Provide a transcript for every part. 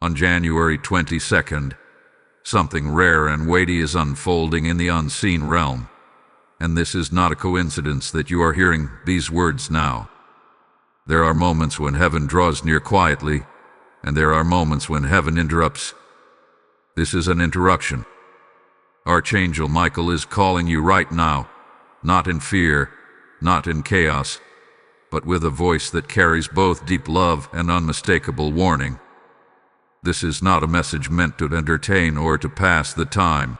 On January 22nd, something rare and weighty is unfolding in the unseen realm, and this is not a coincidence that you are hearing these words now. There are moments when heaven draws near quietly, and there are moments when heaven interrupts. This is an interruption. Archangel Michael is calling you right now, not in fear, not in chaos, but with a voice that carries both deep love and unmistakable warning. This is not a message meant to entertain or to pass the time.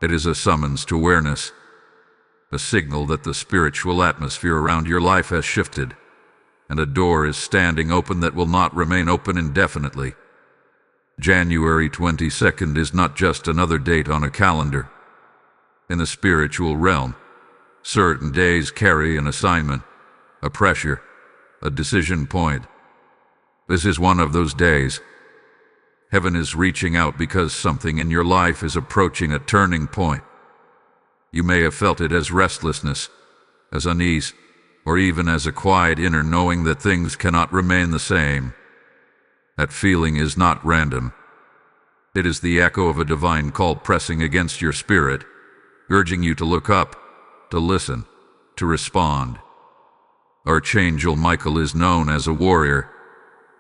It is a summons to awareness, a signal that the spiritual atmosphere around your life has shifted, and a door is standing open that will not remain open indefinitely. January 22nd is not just another date on a calendar. In the spiritual realm, certain days carry an assignment, a pressure, a decision point. This is one of those days. Heaven is reaching out because something in your life is approaching a turning point. You may have felt it as restlessness, as unease, or even as a quiet inner knowing that things cannot remain the same. That feeling is not random. It is the echo of a divine call pressing against your spirit, urging you to look up, to listen, to respond. Archangel Michael is known as a warrior,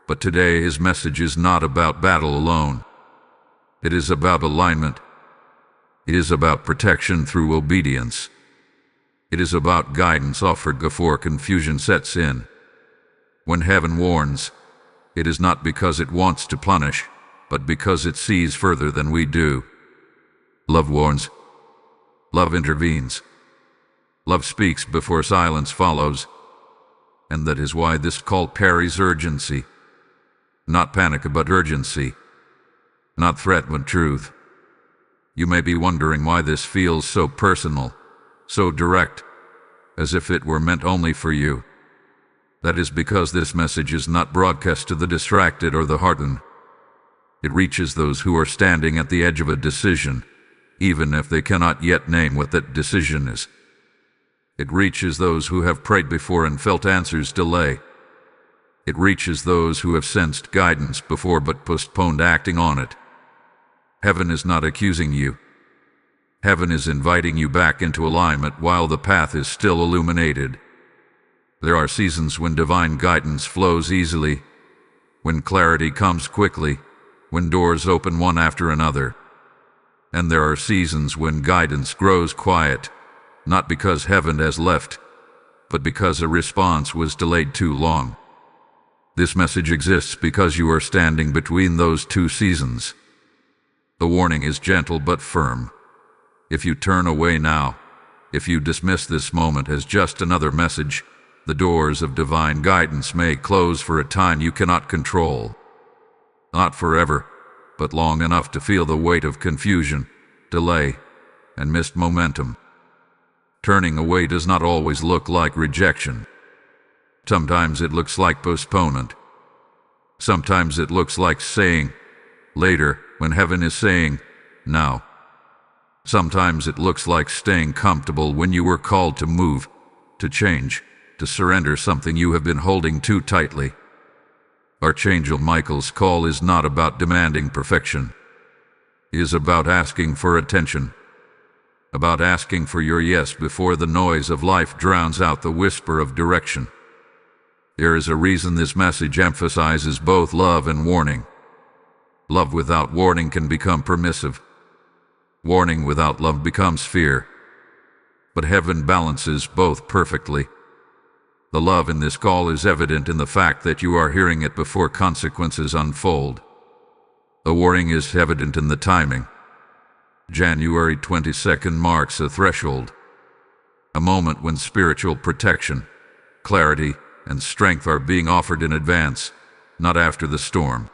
but today his message is not about battle alone. It is about alignment. It is about protection through obedience. It is about guidance offered before confusion sets in. When heaven warns, it is not because it wants to punish, but because it sees further than we do. Love warns. Love intervenes. Love speaks before silence follows. And that is why this call carries urgency. Not panic, but urgency. Not threat, but truth. You may be wondering why this feels so personal, so direct, as if it were meant only for you. That is because this message is not broadcast to the distracted or the hardened. It reaches those who are standing at the edge of a decision, even if they cannot yet name what that decision is. It reaches those who have prayed before and felt answers delay. It reaches those who have sensed guidance before but postponed acting on it. Heaven is not accusing you. Heaven is inviting you back into alignment while the path is still illuminated. There are seasons when divine guidance flows easily, when clarity comes quickly, when doors open one after another. And there are seasons when guidance grows quiet, not because heaven has left, but because a response was delayed too long. This message exists because you are standing between those two seasons. The warning is gentle but firm. If you turn away now, if you dismiss this moment as just another message, the doors of divine guidance may close for a time you cannot control. Not forever, but long enough to feel the weight of confusion, delay, and missed momentum. Turning away does not always look like rejection. Sometimes it looks like postponement. Sometimes it looks like saying, later, when heaven is saying, now. Sometimes it looks like staying comfortable when you were called to move, to change, to surrender something you have been holding too tightly. Archangel Michael's call is not about demanding perfection. It is about asking for attention, about asking for your yes before the noise of life drowns out the whisper of direction. There is a reason this message emphasizes both love and warning. Love without warning can become permissive. Warning without love becomes fear. But heaven balances both perfectly. The love in this call is evident in the fact that you are hearing it before consequences unfold. The warning is evident in the timing. January 22nd marks a threshold, a moment when spiritual protection, clarity, and strength are being offered in advance, not after the storm.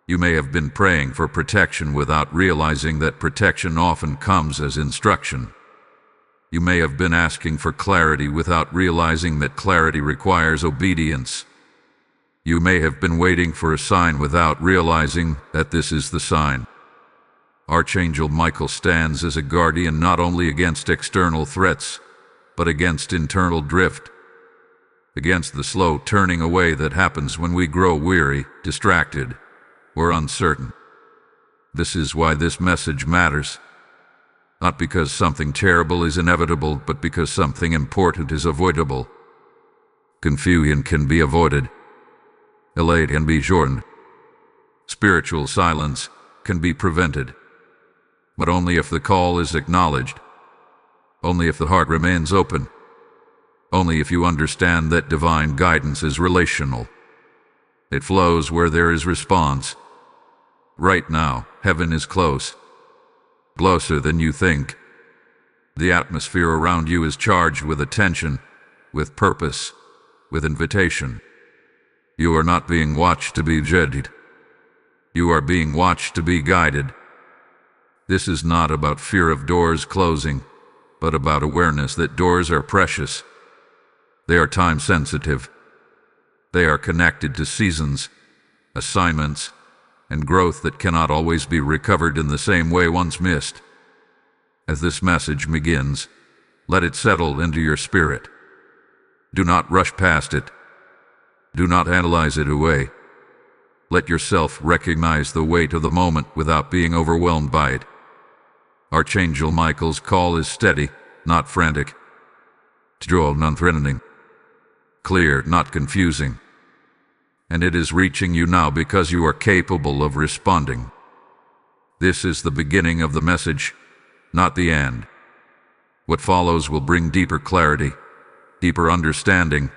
You may have been praying for protection without realizing that protection often comes as instruction. You may have been asking for clarity without realizing that clarity requires obedience. You may have been waiting for a sign without realizing that this is the sign. Archangel Michael stands as a guardian not only against external threats, but against internal drift, against the slow turning away that happens when we grow weary, distracted, or uncertain. This is why this message matters. Not because something terrible is inevitable, but because something important is avoidable. Confusion can be avoided. Elate can be shortened. Spiritual silence can be prevented. But only if the call is acknowledged. Only if the heart remains open. Only if you understand that divine guidance is relational. It flows where there is response. Right now, heaven is close. Closer than you think. The atmosphere around you is charged with attention, with purpose, with invitation. You are not being watched to be judged. You are being watched to be guided. This is not about fear of doors closing, but about awareness that doors are precious. They are time-sensitive. They are connected to seasons, assignments, and growth that cannot always be recovered in the same way once missed. As this message begins, let it settle into your spirit. Do not rush past it. Do not analyze it away. Let yourself recognize the weight of the moment without being overwhelmed by it. Archangel Michael's call is steady, not frantic. Joel, non-threatening. Clear, not confusing. And it is reaching you now because you are capable of responding. This is the beginning of the message, not the end. What follows will bring deeper clarity, deeper understanding,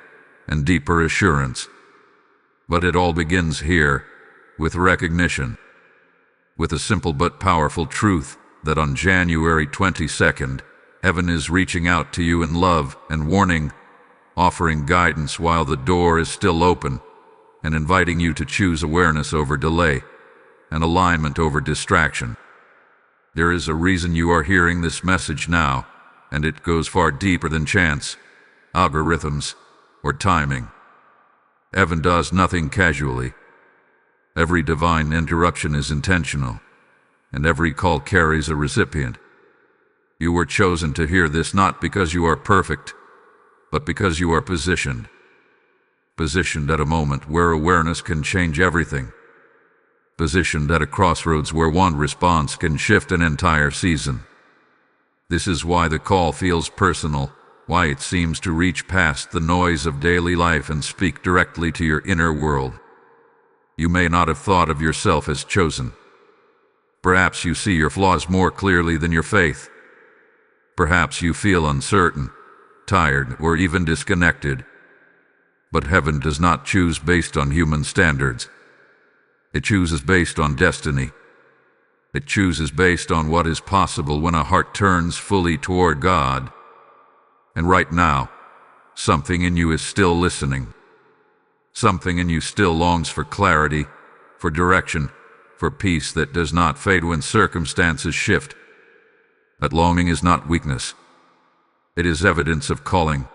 and deeper assurance. But it all begins here, with recognition, with a simple but powerful truth that on January 22nd, heaven is reaching out to you in love and warning, offering guidance while the door is still open, and inviting you to choose awareness over delay, and alignment over distraction. There is a reason you are hearing this message now, and it goes far deeper than chance, algorithms, or timing. Heaven does nothing casually. Every divine interruption is intentional, and every call carries a recipient. You were chosen to hear this not because you are perfect, but because you are positioned. Positioned at a moment where awareness can change everything. Positioned at a crossroads where one response can shift an entire season. This is why the call feels personal, why it seems to reach past the noise of daily life and speak directly to your inner world. You may not have thought of yourself as chosen. Perhaps you see your flaws more clearly than your faith. Perhaps you feel uncertain, tired, or even disconnected. But heaven does not choose based on human standards. It chooses based on destiny. It chooses based on what is possible when a heart turns fully toward God. And right now, something in you is still listening. Something in you still longs for clarity, for direction, for peace that does not fade when circumstances shift. That longing is not weakness. It is evidence of calling.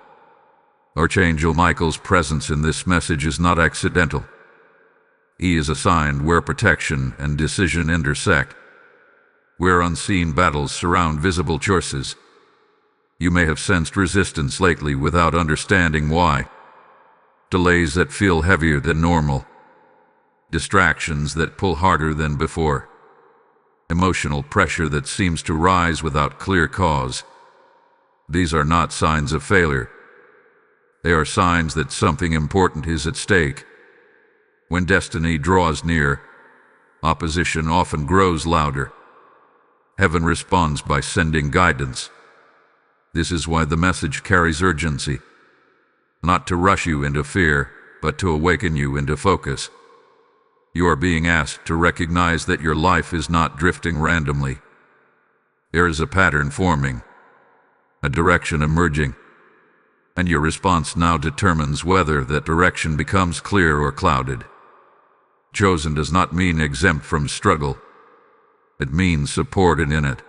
Archangel Michael's presence in this message is not accidental. He is assigned where protection and decision intersect, where unseen battles surround visible choices. You may have sensed resistance lately without understanding why. Delays that feel heavier than normal. Distractions that pull harder than before. Emotional pressure that seems to rise without clear cause. These are not signs of failure. They are signs that something important is at stake. When destiny draws near, opposition often grows louder. Heaven responds by sending guidance. This is why the message carries urgency. Not to rush you into fear, but to awaken you into focus. You are being asked to recognize that your life is not drifting randomly. There is a pattern forming, a direction emerging, and your response now determines whether that direction becomes clear or clouded. Chosen does not mean exempt from struggle. It means supported in it.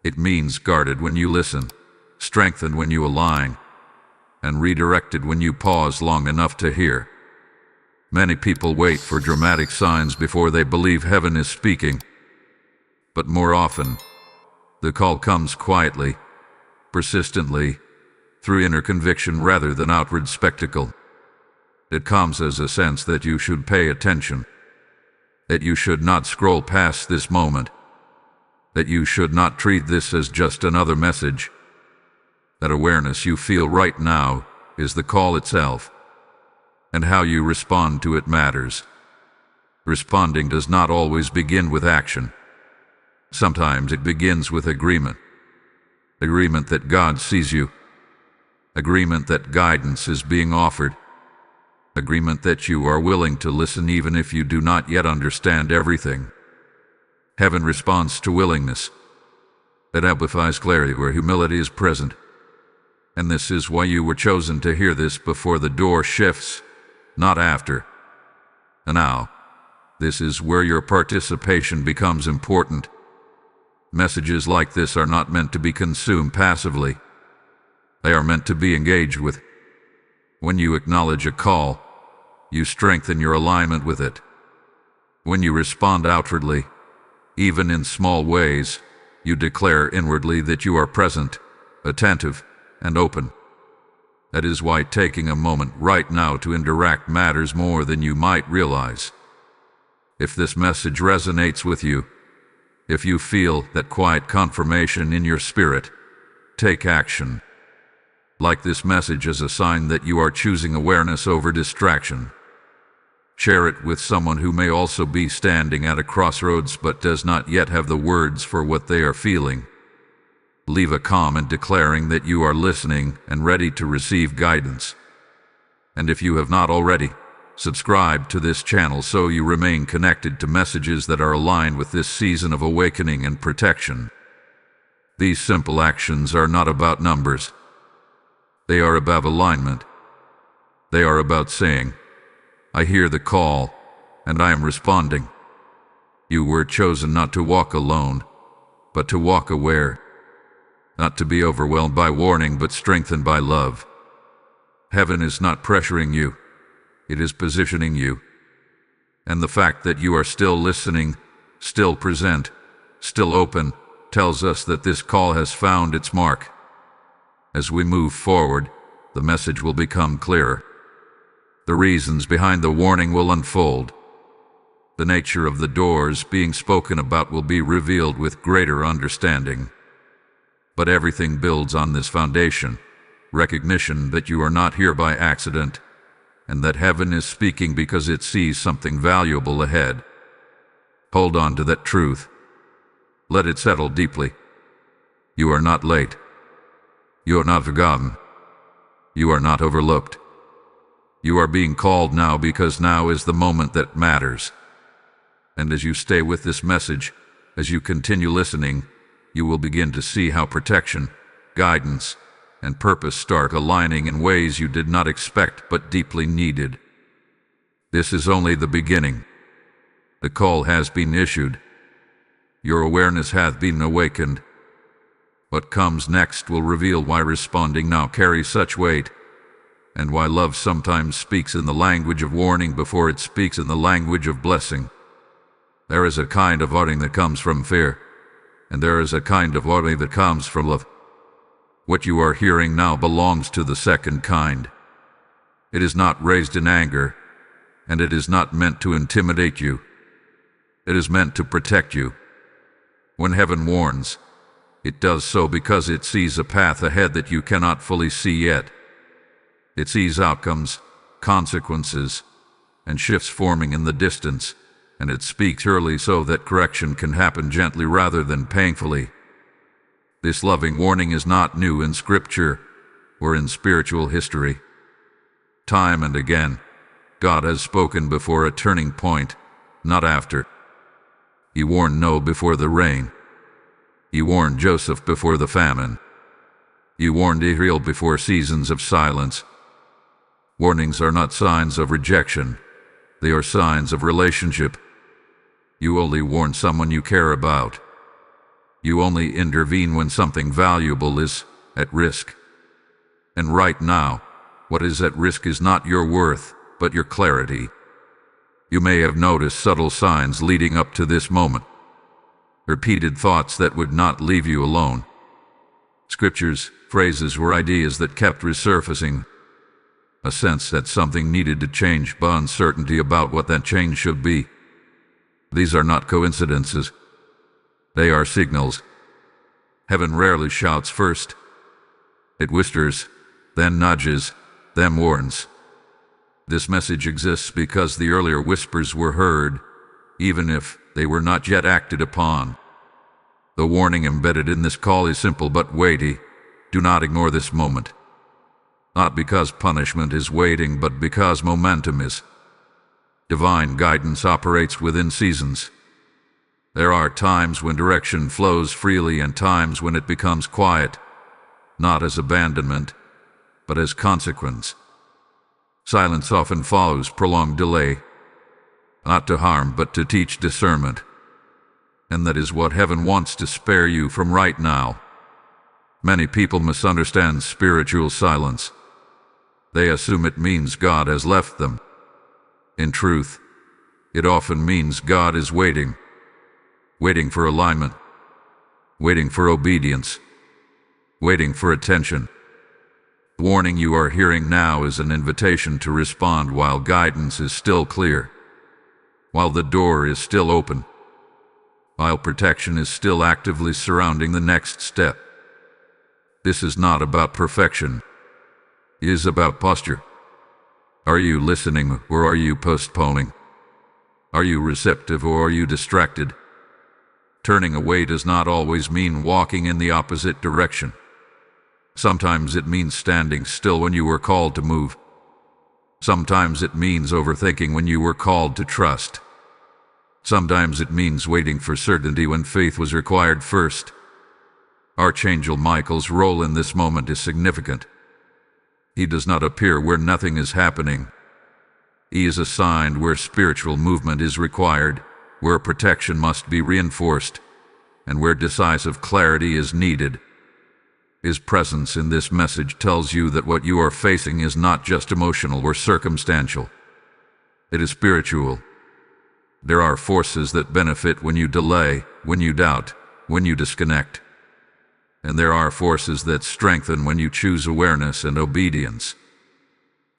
It means guarded when you listen, strengthened when you align, and redirected when you pause long enough to hear. Many people wait for dramatic signs before they believe heaven is speaking. But more often, the call comes quietly, persistently, through inner conviction rather than outward spectacle. It comes as a sense that you should pay attention. that you should not scroll past this moment, that you should not treat this as just another message. That awareness you feel right now is the call itself, and how you respond to it matters. Responding does not always begin with action. Sometimes it begins with agreement. Agreement that God sees you. Agreement that guidance is being offered. Agreement that you are willing to listen even if you do not yet understand everything. Heaven responds to willingness. It amplifies clarity where humility is present. And this is why you were chosen to hear this before the door shifts, not after. And now, this is where your participation becomes important. Messages like this are not meant to be consumed passively. They are meant to be engaged with. When you acknowledge a call, you strengthen your alignment with it. When you respond outwardly, even in small ways, you declare inwardly that you are present, attentive, and open. That is why taking a moment right now to interact matters more than you might realize. If this message resonates with you, if you feel that quiet confirmation in your spirit, take action. Like this message as a sign that you are choosing awareness over distraction. Share it with someone who may also be standing at a crossroads but does not yet have the words for what they are feeling. Leave a comment declaring that you are listening and ready to receive guidance. And if you have not already, subscribe to this channel so you remain connected to messages that are aligned with this season of awakening and protection. These simple actions are not about numbers. They are about alignment. They are about saying, I hear the call, and I am responding. You were chosen not to walk alone, but to walk aware. Not to be overwhelmed by warning, but strengthened by love. Heaven is not pressuring you. It is positioning you. And the fact that you are still listening, still present, still open, tells us that this call has found its mark. As we move forward, the message will become clearer. The reasons behind the warning will unfold. The nature of the doors being spoken about will be revealed with greater understanding. But everything builds on this foundation, recognition that you are not here by accident, and that heaven is speaking because it sees something valuable ahead. Hold on to that truth. Let it settle deeply. You are not late. You are not forgotten. You are not overlooked. You are being called now because now is the moment that matters. And as you stay with this message, as you continue listening, you will begin to see how protection, guidance, and purpose start aligning in ways you did not expect but deeply needed. This is only the beginning. The call has been issued. Your awareness hath been awakened. What comes next will reveal why responding now carries such weight, and why love sometimes speaks in the language of warning before it speaks in the language of blessing. There is a kind of warning that comes from fear, and there is a kind of warning that comes from love. What you are hearing now belongs to the second kind. It is not raised in anger, and it is not meant to intimidate you. It is meant to protect you. When heaven warns, it does so because it sees a path ahead that you cannot fully see yet. It sees outcomes, consequences, and shifts forming in the distance, and it speaks early so that correction can happen gently rather than painfully. This loving warning is not new in Scripture or in spiritual history. Time and again, God has spoken before a turning point, not after. He warned Noah before the rain. He warned Joseph before the famine. He warned Israel before seasons of silence. Warnings are not signs of rejection. They are signs of relationship. You only warn someone you care about. You only intervene when something valuable is at risk. And right now, what is at risk is not your worth, but your clarity. You may have noticed subtle signs leading up to this moment. Repeated thoughts that would not leave you alone. Scriptures, phrases, or ideas that kept resurfacing. A sense that something needed to change, but uncertainty about what that change should be. These are not coincidences. They are signals. Heaven rarely shouts first. It whispers, then nudges, then warns. This message exists because the earlier whispers were heard, even if they were not yet acted upon. The warning embedded in this call is simple but weighty. Do not ignore this moment. Not because punishment is waiting, but because momentum is. Divine guidance operates within seasons. There are times when direction flows freely and times when it becomes quiet, not as abandonment, but as consequence. Silence often follows prolonged delay, not to harm but to teach discernment. And that is what heaven wants to spare you from right now. Many people misunderstand spiritual silence. They assume it means God has left them. In truth, it often means God is waiting. Waiting for alignment. Waiting for obedience. Waiting for attention. The warning you are hearing now is an invitation to respond while guidance is still clear. While the door is still open. While protection is still actively surrounding the next step. This is not about perfection. It is about posture. Are you listening or are you postponing? Are you receptive or are you distracted? Turning away does not always mean walking in the opposite direction. Sometimes it means standing still when you were called to move. Sometimes it means overthinking when you were called to trust. Sometimes it means waiting for certainty when faith was required first. Archangel Michael's role in this moment is significant. He does not appear where nothing is happening. He is assigned where spiritual movement is required, where protection must be reinforced, and where decisive clarity is needed. His presence in this message tells you that what you are facing is not just emotional or circumstantial. It is spiritual. There are forces that benefit when you delay, when you doubt, when you disconnect. And there are forces that strengthen when you choose awareness and obedience.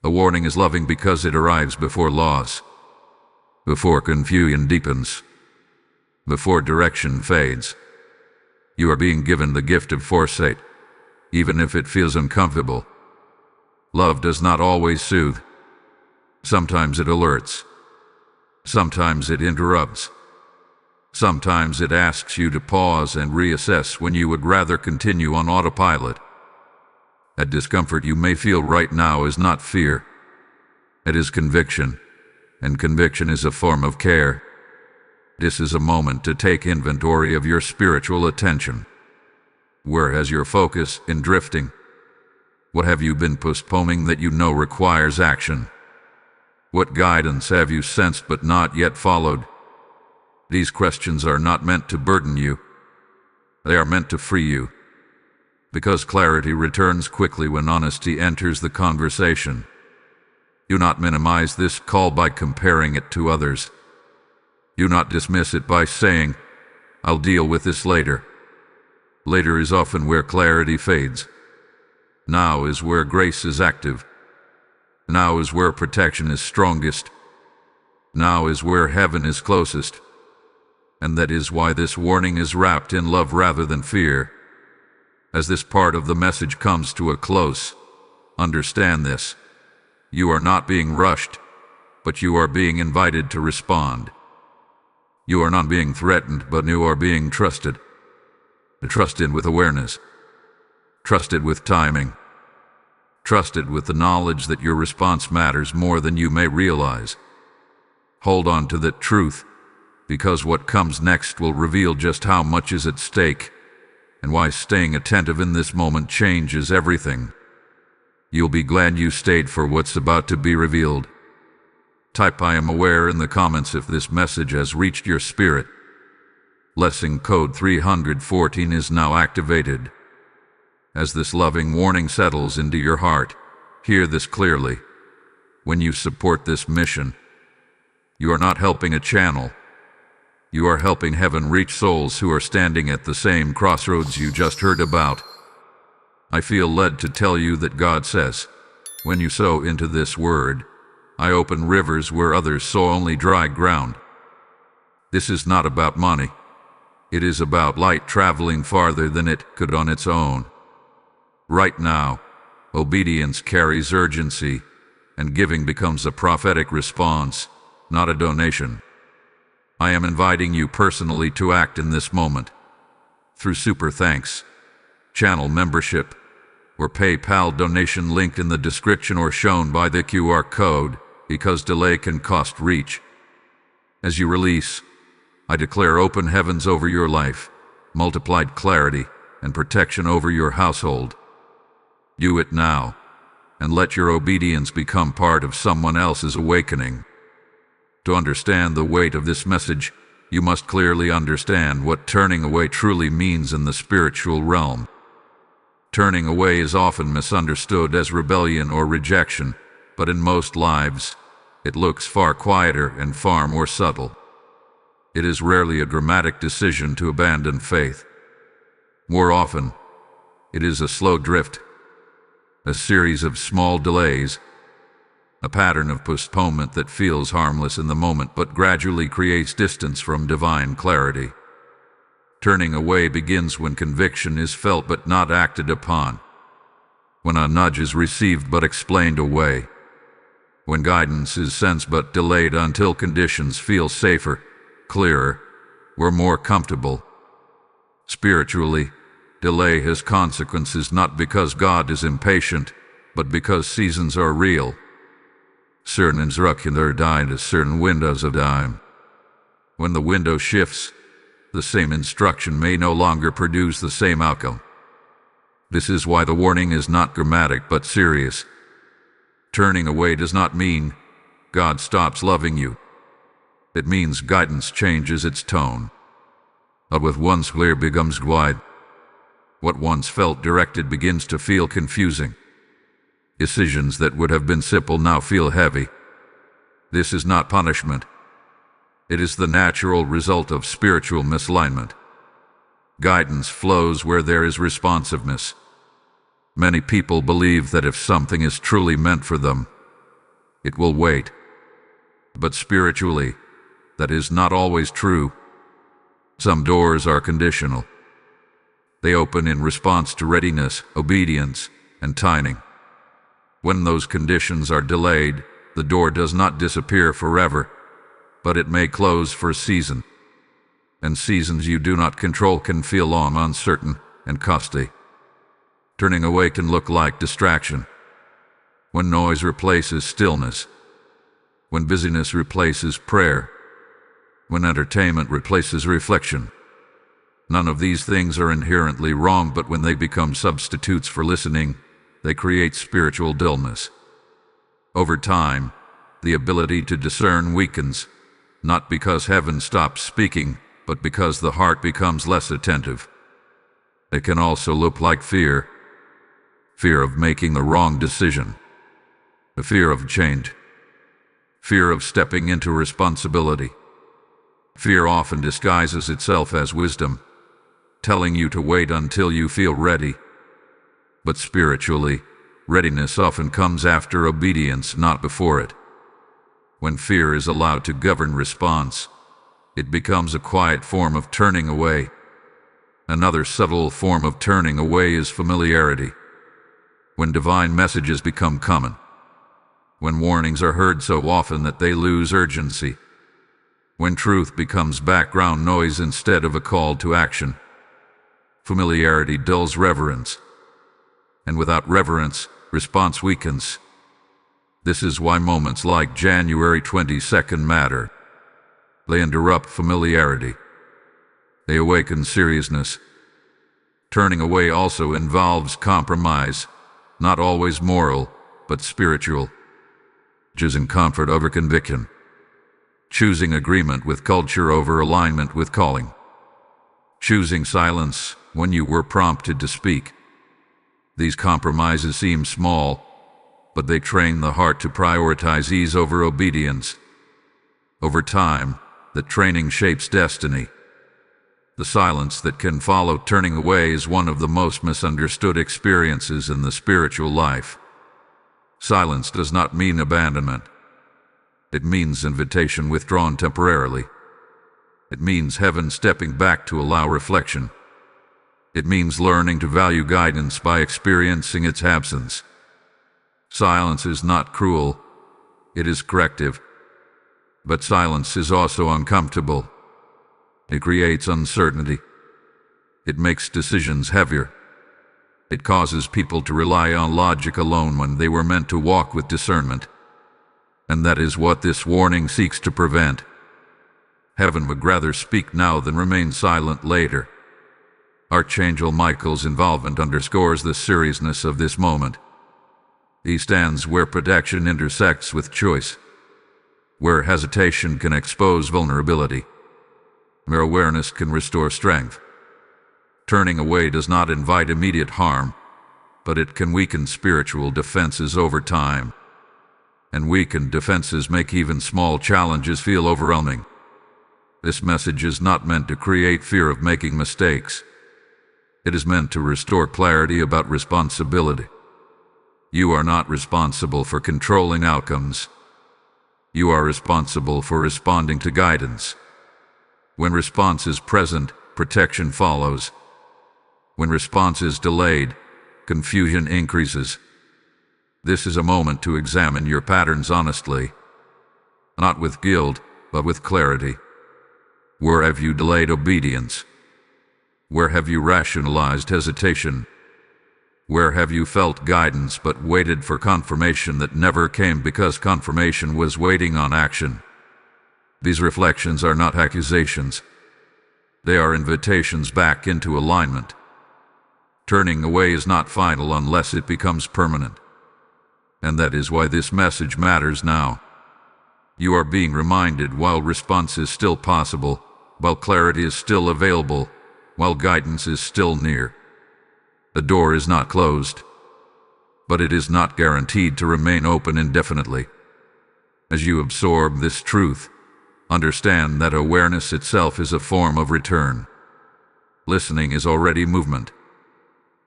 The warning is loving because it arrives before loss, before confusion deepens, before direction fades. You are being given the gift of foresight, even if it feels uncomfortable. Love does not always soothe. Sometimes it alerts. Sometimes it interrupts. Sometimes it asks you to pause and reassess when you would rather continue on autopilot. That discomfort you may feel right now is not fear. It is conviction, and conviction is a form of care. This is a moment to take inventory of your spiritual attention. Where has your focus been drifting? What have you been postponing that you know requires action? What guidance have you sensed but not yet followed? These questions are not meant to burden you. They are meant to free you. Because clarity returns quickly when honesty enters the conversation. Do not minimize this call by comparing it to others. Do not dismiss it by saying, "I'll deal with this later." Later is often where clarity fades. Now is where grace is active. Now is where protection is strongest. Now is where heaven is closest. And that is why this warning is wrapped in love rather than fear. As this part of the message comes to a close, understand this. You are not being rushed, but you are being invited to respond. You are not being threatened, but you are being trusted. Trusted with awareness. Trusted with timing. Trusted with the knowledge that your response matters more than you may realize. Hold on to that truth, because what comes next will reveal just how much is at stake, and why staying attentive in this moment changes everything. You'll be glad you stayed for what's about to be revealed. Type "I am aware" in the comments if this message has reached your spirit. Lesson code 314 is now activated. As this loving warning settles into your heart, hear this clearly. When you support this mission, you are not helping a channel. You are helping heaven reach souls who are standing at the same crossroads you just heard about. I feel led to tell you that God says, when you sow into this word, I open rivers where others sow only dry ground. This is not about money. It is about light traveling farther than it could on its own. Right now, obedience carries urgency, and giving becomes a prophetic response, not a donation. I am inviting you personally to act in this moment. Through super thanks, channel membership, or PayPal donation linked in the description or shown by the QR code, because delay can cost reach. As you release, I declare open heavens over your life, multiplied clarity and protection over your household. Do it now, and let your obedience become part of someone else's awakening. To understand the weight of this message, you must clearly understand what turning away truly means in the spiritual realm. Turning away is often misunderstood as rebellion or rejection, but in most lives, it looks far quieter and far more subtle. It is rarely a dramatic decision to abandon faith. More often, it is a slow drift, a series of small delays, a pattern of postponement that feels harmless in the moment but gradually creates distance from divine clarity. Turning away begins when conviction is felt but not acted upon, when a nudge is received but explained away, when guidance is sensed but delayed until conditions feel safer, clearer, or more comfortable. Spiritually, delay has consequences not because God is impatient, but because seasons are real. Certain instructions are died as certain windows of time. When the window shifts, the same instruction may no longer produce the same outcome. This is why the warning is not dramatic but serious. Turning away does not mean God stops loving you. It means guidance changes its tone. What was once clear becomes wide. What once felt directed begins to feel confusing. Decisions that would have been simple now feel heavy. This is not punishment. It is the natural result of spiritual misalignment. Guidance flows where there is responsiveness. Many people believe that if something is truly meant for them, it will wait. But spiritually, that is not always true. Some doors are conditional. They open in response to readiness, obedience, and timing. When those conditions are delayed, the door does not disappear forever, but it may close for a season. And seasons you do not control can feel long, uncertain, and costly. Turning away can look like distraction. When noise replaces stillness. When busyness replaces prayer. When entertainment replaces reflection. None of these things are inherently wrong, but when they become substitutes for listening, they create spiritual dullness. Over time, the ability to discern weakens, not because heaven stops speaking, but because the heart becomes less attentive. It can also look like fear. Fear of making the wrong decision. The fear of change. Fear of stepping into responsibility. Fear often disguises itself as wisdom, telling you to wait until you feel ready. But spiritually, readiness often comes after obedience, not before it. When fear is allowed to govern response, it becomes a quiet form of turning away. Another subtle form of turning away is familiarity. When divine messages become common. When warnings are heard so often that they lose urgency. When truth becomes background noise instead of a call to action. Familiarity dulls reverence. And without reverence, response weakens. This is why moments like January 22nd matter. They interrupt familiarity. They awaken seriousness. Turning away also involves compromise, not always moral, but spiritual. Choosing comfort over conviction. Choosing agreement with culture over alignment with calling. Choosing silence when you were prompted to speak. These compromises seem small, but they train the heart to prioritize ease over obedience. Over time, the training shapes destiny. The silence that can follow turning away is one of the most misunderstood experiences in the spiritual life. Silence does not mean abandonment. It means invitation withdrawn temporarily. It means heaven stepping back to allow reflection. It means learning to value guidance by experiencing its absence. Silence is not cruel, it is corrective. But silence is also uncomfortable. It creates uncertainty. It makes decisions heavier. It causes people to rely on logic alone when they were meant to walk with discernment. And that is what this warning seeks to prevent. Heaven would rather speak now than remain silent later. Archangel Michael's involvement underscores the seriousness of this moment. He stands where protection intersects with choice, where hesitation can expose vulnerability, where awareness can restore strength. Turning away does not invite immediate harm, but it can weaken spiritual defenses over time. And weakened defenses make even small challenges feel overwhelming. This message is not meant to create fear of making mistakes. It is meant to restore clarity about responsibility. You are not responsible for controlling outcomes. You are responsible for responding to guidance. When response is present, protection follows. When response is delayed, confusion increases. This is a moment to examine your patterns honestly, not with guilt, but with clarity. Where have you delayed obedience? Where have you rationalized hesitation? Where have you felt guidance but waited for confirmation that never came because confirmation was waiting on action? These reflections are not accusations. They are invitations back into alignment. Turning away is not final unless it becomes permanent. And that is why this message matters now. You are being reminded while response is still possible, while clarity is still available, while guidance is still near. The door is not closed, but it is not guaranteed to remain open indefinitely. As you absorb this truth, understand that awareness itself is a form of return. Listening is already movement.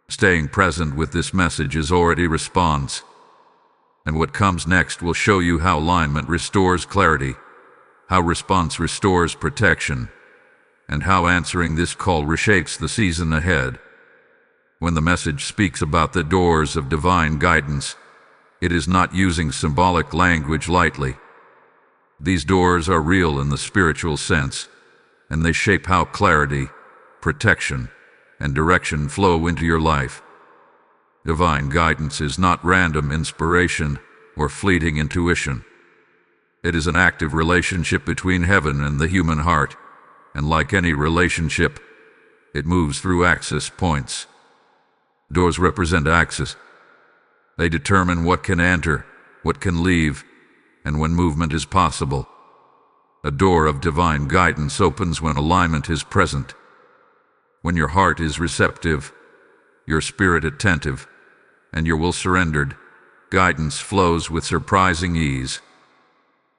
Staying present with this message is already response. And what comes next will show you how alignment restores clarity, how response restores protection, and how answering this call reshapes the season ahead. When the message speaks about the doors of divine guidance, it is not using symbolic language lightly. These doors are real in the spiritual sense, and they shape how clarity, protection, and direction flow into your life. Divine guidance is not random inspiration or fleeting intuition. It is an active relationship between heaven and the human heart, and like any relationship, it moves through access points. Doors represent access. They determine what can enter, what can leave, and when movement is possible. A door of divine guidance opens when alignment is present. When your heart is receptive, your spirit attentive, and your will surrendered, guidance flows with surprising ease.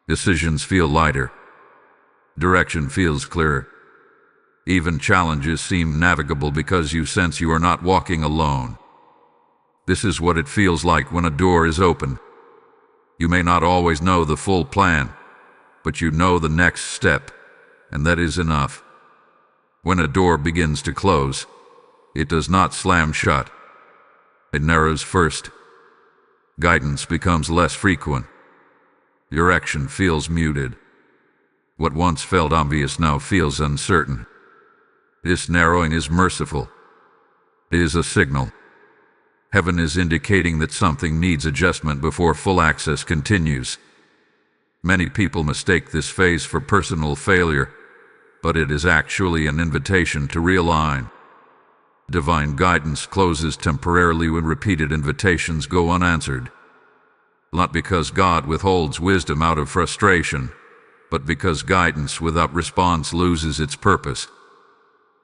Decisions feel lighter. Direction feels clearer. Even challenges seem navigable because you sense you are not walking alone. This is what it feels like when a door is open. You may not always know the full plan, but you know the next step, and that is enough. When a door begins to close, it does not slam shut. It narrows first. Guidance becomes less frequent. Your action feels muted. What once felt obvious now feels uncertain. This narrowing is merciful. It is a signal. Heaven is indicating that something needs adjustment before full access continues. Many people mistake this phase for personal failure, but it is actually an invitation to realign. Divine guidance closes temporarily when repeated invitations go unanswered. Not because God withholds wisdom out of frustration, but because guidance without response loses its purpose.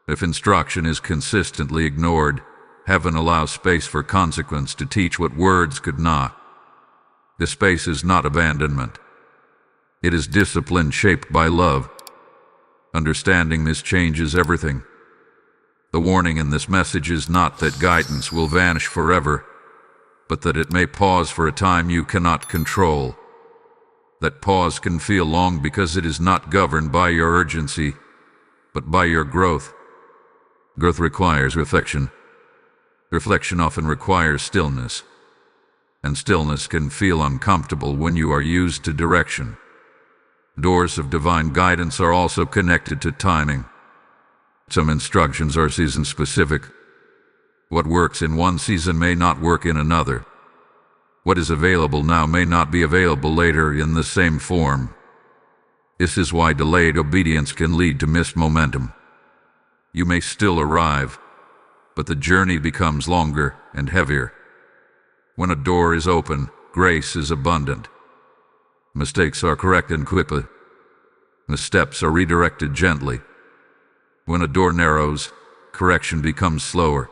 If instruction is consistently ignored, heaven allows space for consequence to teach what words could not. The space is not abandonment. It is discipline shaped by love. Understanding this changes everything. The warning in this message is not that guidance will vanish forever, but that it may pause for a time you cannot control. That pause can feel long because it is not governed by your urgency, but by your growth. Growth requires reflection. Reflection often requires stillness, and stillness can feel uncomfortable when you are used to direction. Doors of divine guidance are also connected to timing. Some instructions are season-specific. What works in one season may not work in another. What is available now may not be available later in the same form. This is why delayed obedience can lead to missed momentum. You may still arrive, but the journey becomes longer and heavier. When a door is open, grace is abundant. Mistakes are corrected quickly. Missteps are redirected gently. When a door narrows, correction becomes slower.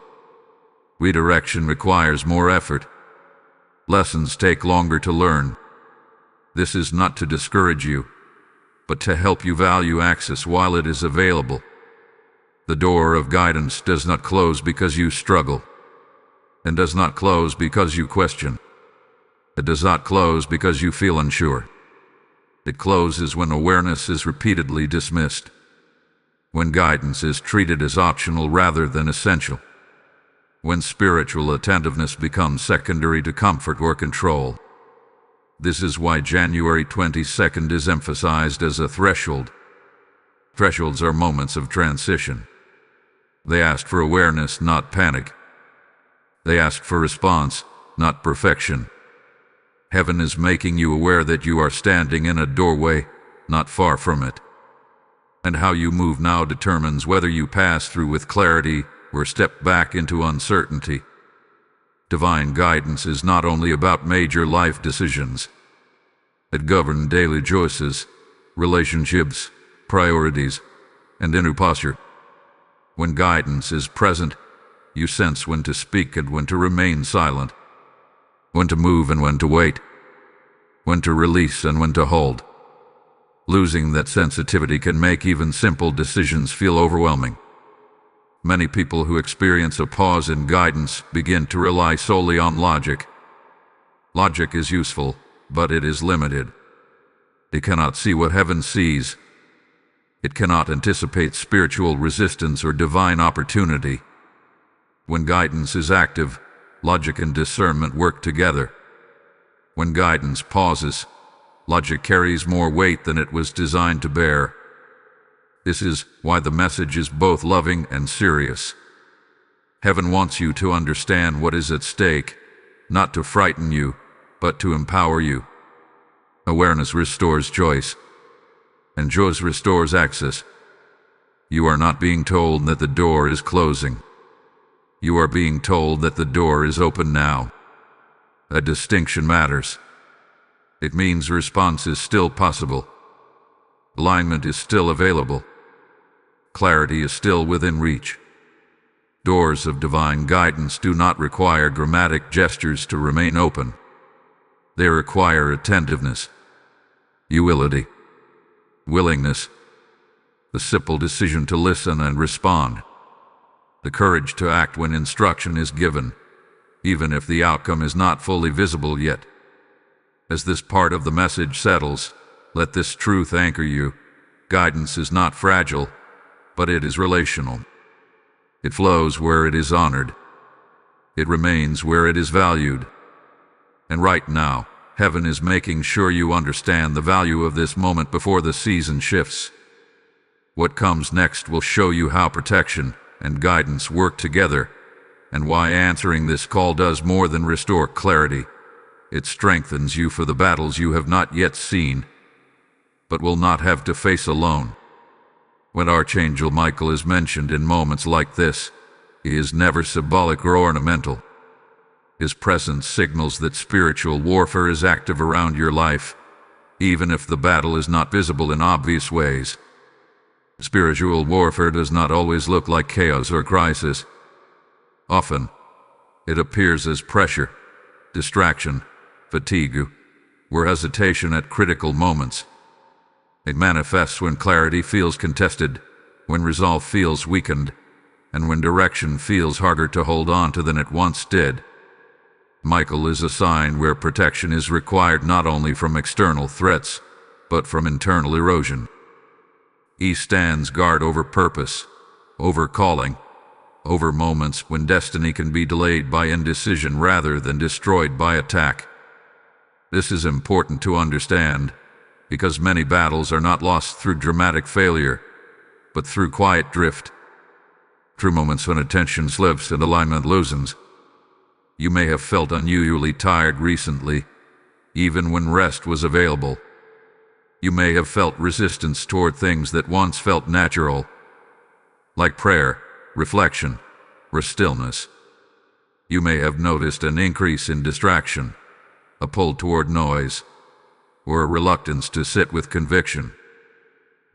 Redirection requires more effort. Lessons take longer to learn. This is not to discourage you, but to help you value access while it is available. The door of guidance does not close because you struggle, and does not close because you question. It does not close because you feel unsure. It closes when awareness is repeatedly dismissed, when guidance is treated as optional rather than essential, when spiritual attentiveness becomes secondary to comfort or control. This is why January 22nd is emphasized as a threshold. Thresholds are moments of transition. They ask for awareness, not panic. They ask for response, not perfection. Heaven is making you aware that you are standing in a doorway, not far from it. And how you move now determines whether you pass through with clarity or step back into uncertainty. Divine guidance is not only about major life decisions. It governs daily choices, relationships, priorities, and inner posture. When guidance is present, you sense when to speak and when to remain silent, when to move and when to wait, when to release and when to hold. Losing that sensitivity can make even simple decisions feel overwhelming. Many people who experience a pause in guidance begin to rely solely on logic. Logic is useful, but it is limited. It cannot see what heaven sees. It cannot anticipate spiritual resistance or divine opportunity. When guidance is active, logic and discernment work together. When guidance pauses, logic carries more weight than it was designed to bear. This is why the message is both loving and serious. Heaven wants you to understand what is at stake, not to frighten you, but to empower you. Awareness restores choice, and choice restores access. You are not being told that the door is closing. You are being told that the door is open now. A distinction matters. It means response is still possible. Alignment is still available. Clarity is still within reach. Doors of divine guidance do not require dramatic gestures to remain open. They require attentiveness, humility, willingness, the simple decision to listen and respond, the courage to act when instruction is given, even if the outcome is not fully visible yet. As this part of the message settles, let this truth anchor you. Guidance is not fragile, but it is relational. It flows where it is honored. It remains where it is valued. And right now, heaven is making sure you understand the value of this moment before the season shifts. What comes next will show you how protection and guidance work together, and why answering this call does more than restore clarity. It strengthens you for the battles you have not yet seen, but will not have to face alone. When Archangel Michael is mentioned in moments like this, he is never symbolic or ornamental. His presence signals that spiritual warfare is active around your life, even if the battle is not visible in obvious ways. Spiritual warfare does not always look like chaos or crisis. Often, it appears as pressure, distraction, fatigue, or hesitation at critical moments. It manifests when clarity feels contested, when resolve feels weakened, and when direction feels harder to hold on to than it once did. Michael is a sign where protection is required not only from external threats, but from internal erosion. He stands guard over purpose, over calling, over moments when destiny can be delayed by indecision rather than destroyed by attack. This is important to understand, because many battles are not lost through dramatic failure, but through quiet drift, through moments when attention slips and alignment loosens. You may have felt unusually tired recently, even when rest was available. You may have felt resistance toward things that once felt natural, like prayer, reflection, or stillness. You may have noticed an increase in distraction, a pull toward noise, or a reluctance to sit with conviction.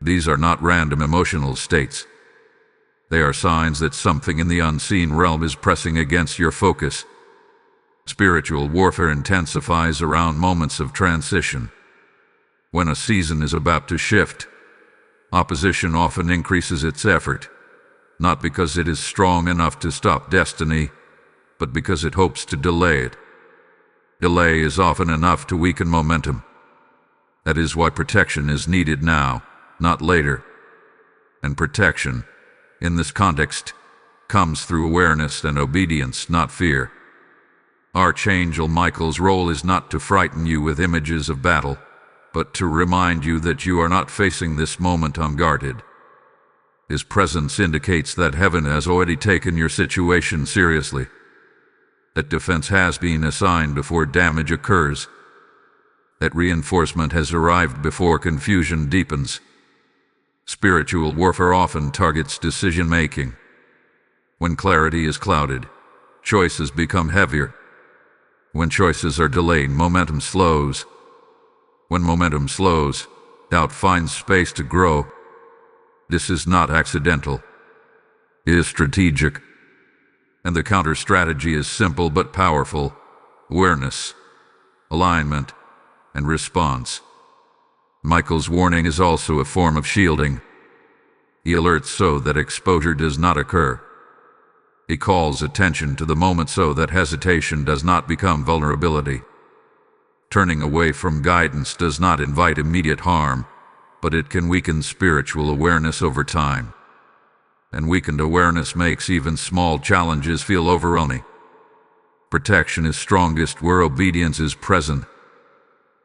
These are not random emotional states. They are signs that something in the unseen realm is pressing against your focus. Spiritual warfare intensifies around moments of transition. When a season is about to shift, opposition often increases its effort, not because it is strong enough to stop destiny, but because it hopes to delay it. Delay is often enough to weaken momentum. That is why protection is needed now, not later. And protection, in this context, comes through awareness and obedience, not fear. Archangel Michael's role is not to frighten you with images of battle, but to remind you that you are not facing this moment unguarded. His presence indicates that heaven has already taken your situation seriously, that defense has been assigned before damage occurs, that reinforcement has arrived before confusion deepens. Spiritual warfare often targets decision-making. When clarity is clouded, choices become heavier. When choices are delayed, momentum slows. When momentum slows, doubt finds space to grow. This is not accidental. It is strategic. And the counter-strategy is simple but powerful: awareness, alignment, and response. Michael's warning is also a form of shielding. He alerts so that exposure does not occur. He calls attention to the moment so that hesitation does not become vulnerability. Turning away from guidance does not invite immediate harm, but it can weaken spiritual awareness over time. And weakened awareness makes even small challenges feel overwhelming. Protection is strongest where obedience is present.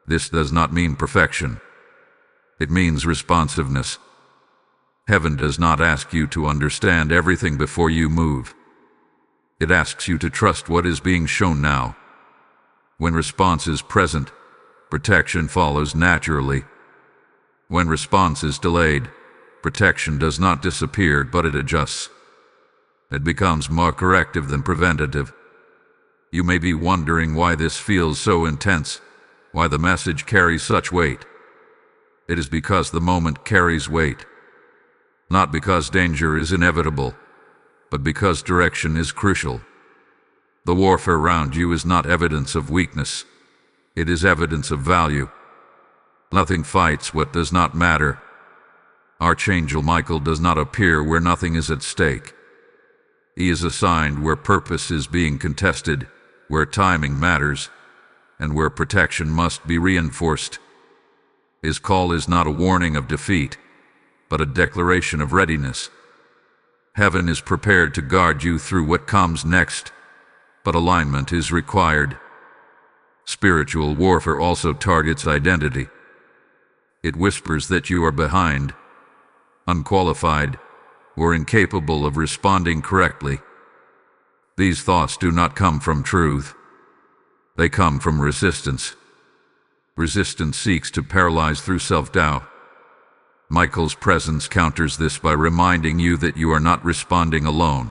This does not mean perfection. It means responsiveness. Heaven does not ask you to understand everything before you move. It asks you to trust what is being shown now. When response is present, protection follows naturally. When response is delayed, protection does not disappear, but it adjusts. It becomes more corrective than preventative. You may be wondering why this feels so intense, why the message carries such weight. It is because the moment carries weight. Not because danger is inevitable, but because direction is crucial. The warfare around you is not evidence of weakness. It is evidence of value. Nothing fights what does not matter. Archangel Michael does not appear where nothing is at stake. He is assigned where purpose is being contested, where timing matters, and where protection must be reinforced. His call is not a warning of defeat, but a declaration of readiness. Heaven is prepared to guard you through what comes next, but alignment is required. Spiritual warfare also targets identity. It whispers that you are behind, unqualified, or incapable of responding correctly. These thoughts do not come from truth. They come from resistance. Resistance seeks to paralyze through self-doubt. Michael's presence counters this by reminding you that you are not responding alone.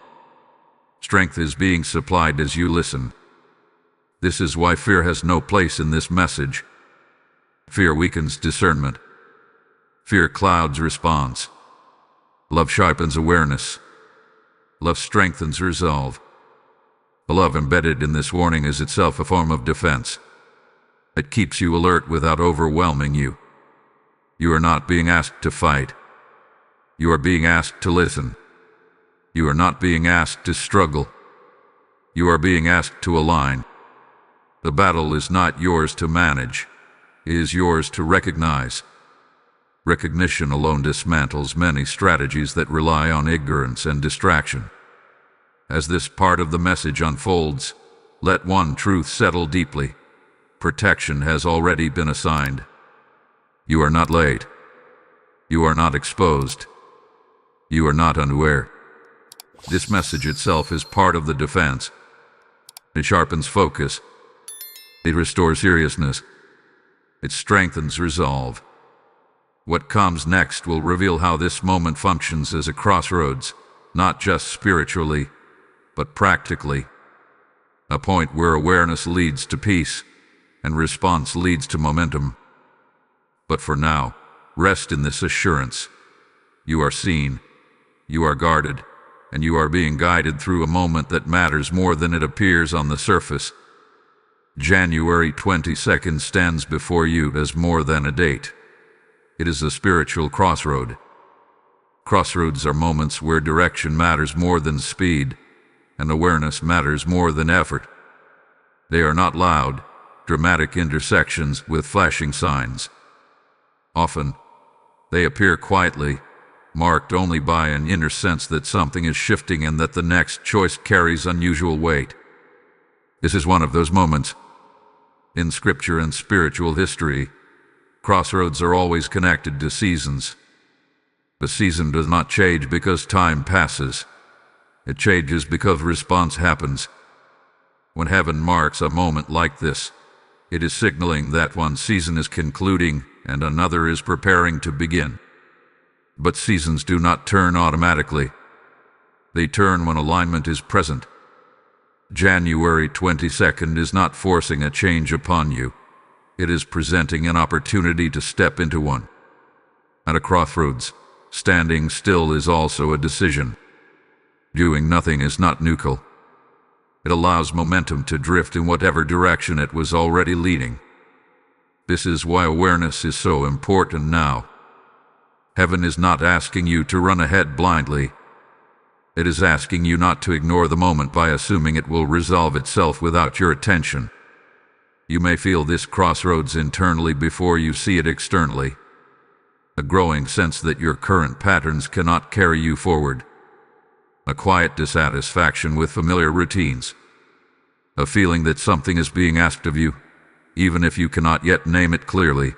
Strength is being supplied as you listen. This is why fear has no place in this message. Fear weakens discernment. Fear clouds response. Love sharpens awareness. Love strengthens resolve. The love embedded in this warning is itself a form of defense. It keeps you alert without overwhelming you. You are not being asked to fight. You are being asked to listen. You are not being asked to struggle. You are being asked to align. The battle is not yours to manage. It is yours to recognize. Recognition alone dismantles many strategies that rely on ignorance and distraction. As this part of the message unfolds, let one truth settle deeply. Protection has already been assigned. You are not late. You are not exposed. You are not unaware. This message itself is part of the defense. It sharpens focus. It restores seriousness. It strengthens resolve. What comes next will reveal how this moment functions as a crossroads, not just spiritually, but practically. A point where awareness leads to peace, and response leads to momentum. But for now, rest in this assurance. You are seen, you are guarded, and you are being guided through a moment that matters more than it appears on the surface. January 22nd stands before you as more than a date. It is a spiritual crossroad. Crossroads are moments where direction matters more than speed, and awareness matters more than effort. They are not loud, dramatic intersections with flashing signs. Often, they appear quietly, marked only by an inner sense that something is shifting and that the next choice carries unusual weight. This is one of those moments. In scripture and spiritual history, crossroads are always connected to seasons. The season does not change because time passes. It changes because response happens. When heaven marks a moment like this, it is signaling that one season is concluding and another is preparing to begin. But seasons do not turn automatically. They turn when alignment is present. January 22nd is not forcing a change upon you. It is presenting an opportunity to step into one. At a crossroads, standing still is also a decision. Doing nothing is not neutral. It allows momentum to drift in whatever direction it was already leading. This is why awareness is so important now. Heaven is not asking you to run ahead blindly. It is asking you not to ignore the moment by assuming it will resolve itself without your attention. You may feel this crossroads internally before you see it externally. A growing sense that your current patterns cannot carry you forward. A quiet dissatisfaction with familiar routines. A feeling that something is being asked of you, even if you cannot yet name it clearly.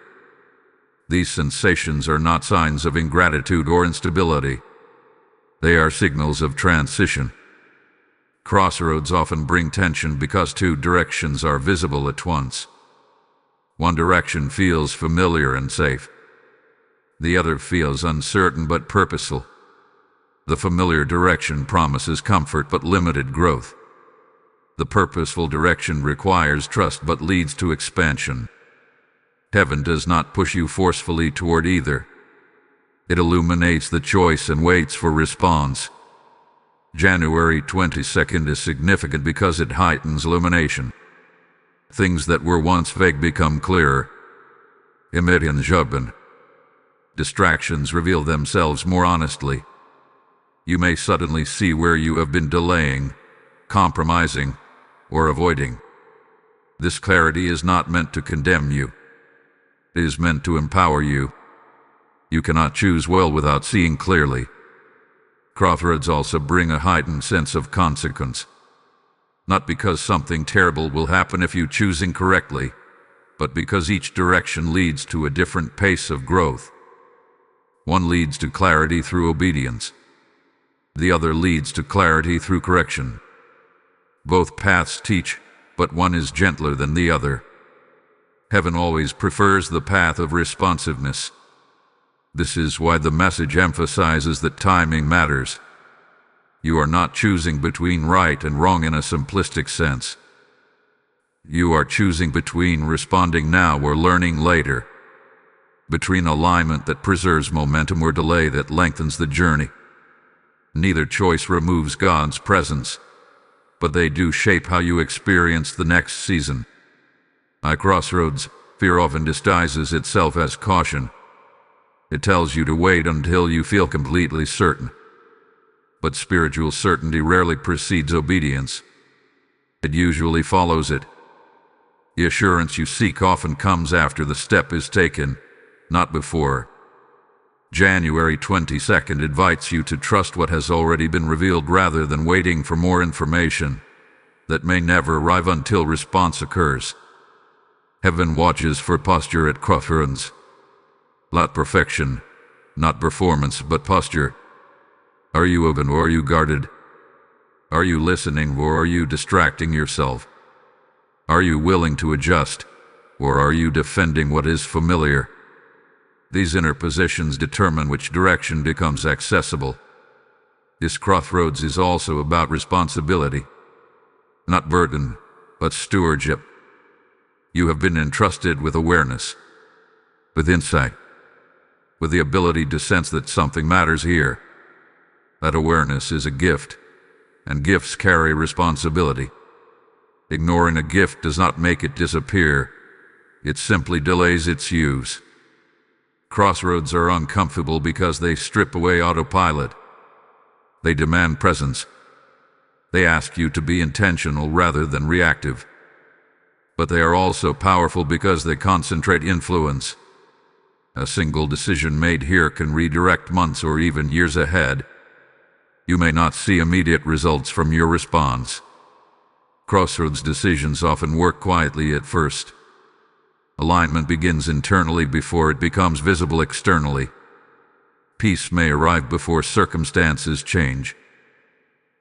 These sensations are not signs of ingratitude or instability. They are signals of transition. Crossroads often bring tension because two directions are visible at once. One direction feels familiar and safe. The other feels uncertain but purposeful. The familiar direction promises comfort but limited growth. The purposeful direction requires trust but leads to expansion. Heaven does not push you forcefully toward either. It illuminates the choice and waits for response. January 22nd is significant because it heightens illumination. Things that were once vague become clearer. Distractions reveal themselves more honestly. You may suddenly see where you have been delaying, compromising, or avoiding. This clarity is not meant to condemn you. It is meant to empower you. You cannot choose well without seeing clearly. Crossroads also bring a heightened sense of consequence. Not because something terrible will happen if you choose incorrectly, but because each direction leads to a different pace of growth. One leads to clarity through obedience. The other leads to clarity through correction. Both paths teach, but one is gentler than the other. Heaven always prefers the path of responsiveness. This is why the message emphasizes that timing matters. You are not choosing between right and wrong in a simplistic sense. You are choosing between responding now or learning later. Between alignment that preserves momentum or delay that lengthens the journey. Neither choice removes God's presence, but they do shape how you experience the next season. At crossroads, fear often disguises itself as caution. It tells you to wait until you feel completely certain. But spiritual certainty rarely precedes obedience. It usually follows it. The assurance you seek often comes after the step is taken, not before. January 22nd invites you to trust what has already been revealed rather than waiting for more information that may never arrive until response occurs. Heaven watches for posture at crossroads. Not perfection, not performance, but posture. Are you open or are you guarded? Are you listening or are you distracting yourself? Are you willing to adjust or are you defending what is familiar? These inner positions determine which direction becomes accessible. This crossroads is also about responsibility. Not burden, but stewardship. You have been entrusted with awareness, with insight, with the ability to sense that something matters here. That awareness is a gift, and gifts carry responsibility. Ignoring a gift does not make it disappear. It simply delays its use. Crossroads are uncomfortable because they strip away autopilot. They demand presence. They ask you to be intentional rather than reactive. But they are also powerful because they concentrate influence. A single decision made here can redirect months or even years ahead. You may not see immediate results from your response. Crossroads decisions often work quietly at first. Alignment begins internally before it becomes visible externally. Peace may arrive before circumstances change.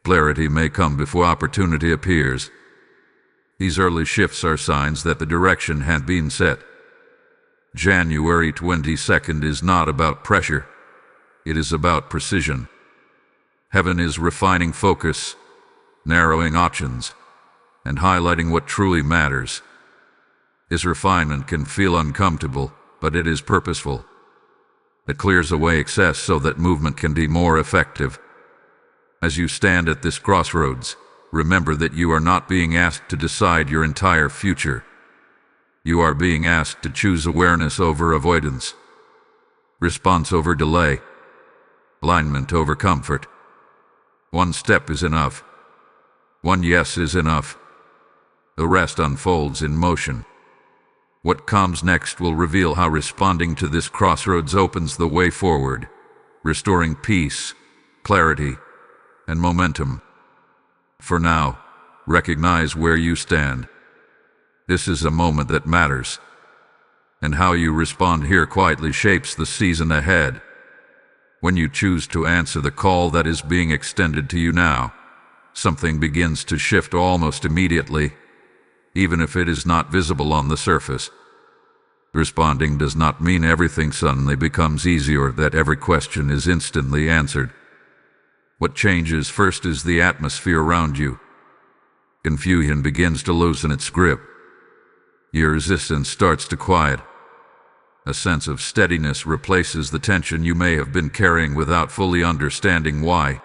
Clarity may come before opportunity appears. These early shifts are signs that the direction had been set. January 22nd is not about pressure. It is about precision. Heaven is refining focus, narrowing options, and highlighting what truly matters. This refinement can feel uncomfortable, but it is purposeful. It clears away excess so that movement can be more effective. As you stand at this crossroads, remember that you are not being asked to decide your entire future. You are being asked to choose awareness over avoidance, response over delay, alignment over comfort. One step is enough. One yes is enough. The rest unfolds in motion. What comes next will reveal how responding to this crossroads opens the way forward, restoring peace, clarity, and momentum. For now, recognize where you stand. This is a moment that matters, and how you respond here quietly shapes the season ahead. When you choose to answer the call that is being extended to you now, something begins to shift almost immediately, even if it is not visible on the surface. Responding does not mean everything suddenly becomes easy or that every question is instantly answered. What changes first is the atmosphere around you. Confusion begins to loosen its grip. Your resistance starts to quiet. A sense of steadiness replaces the tension you may have been carrying without fully understanding why.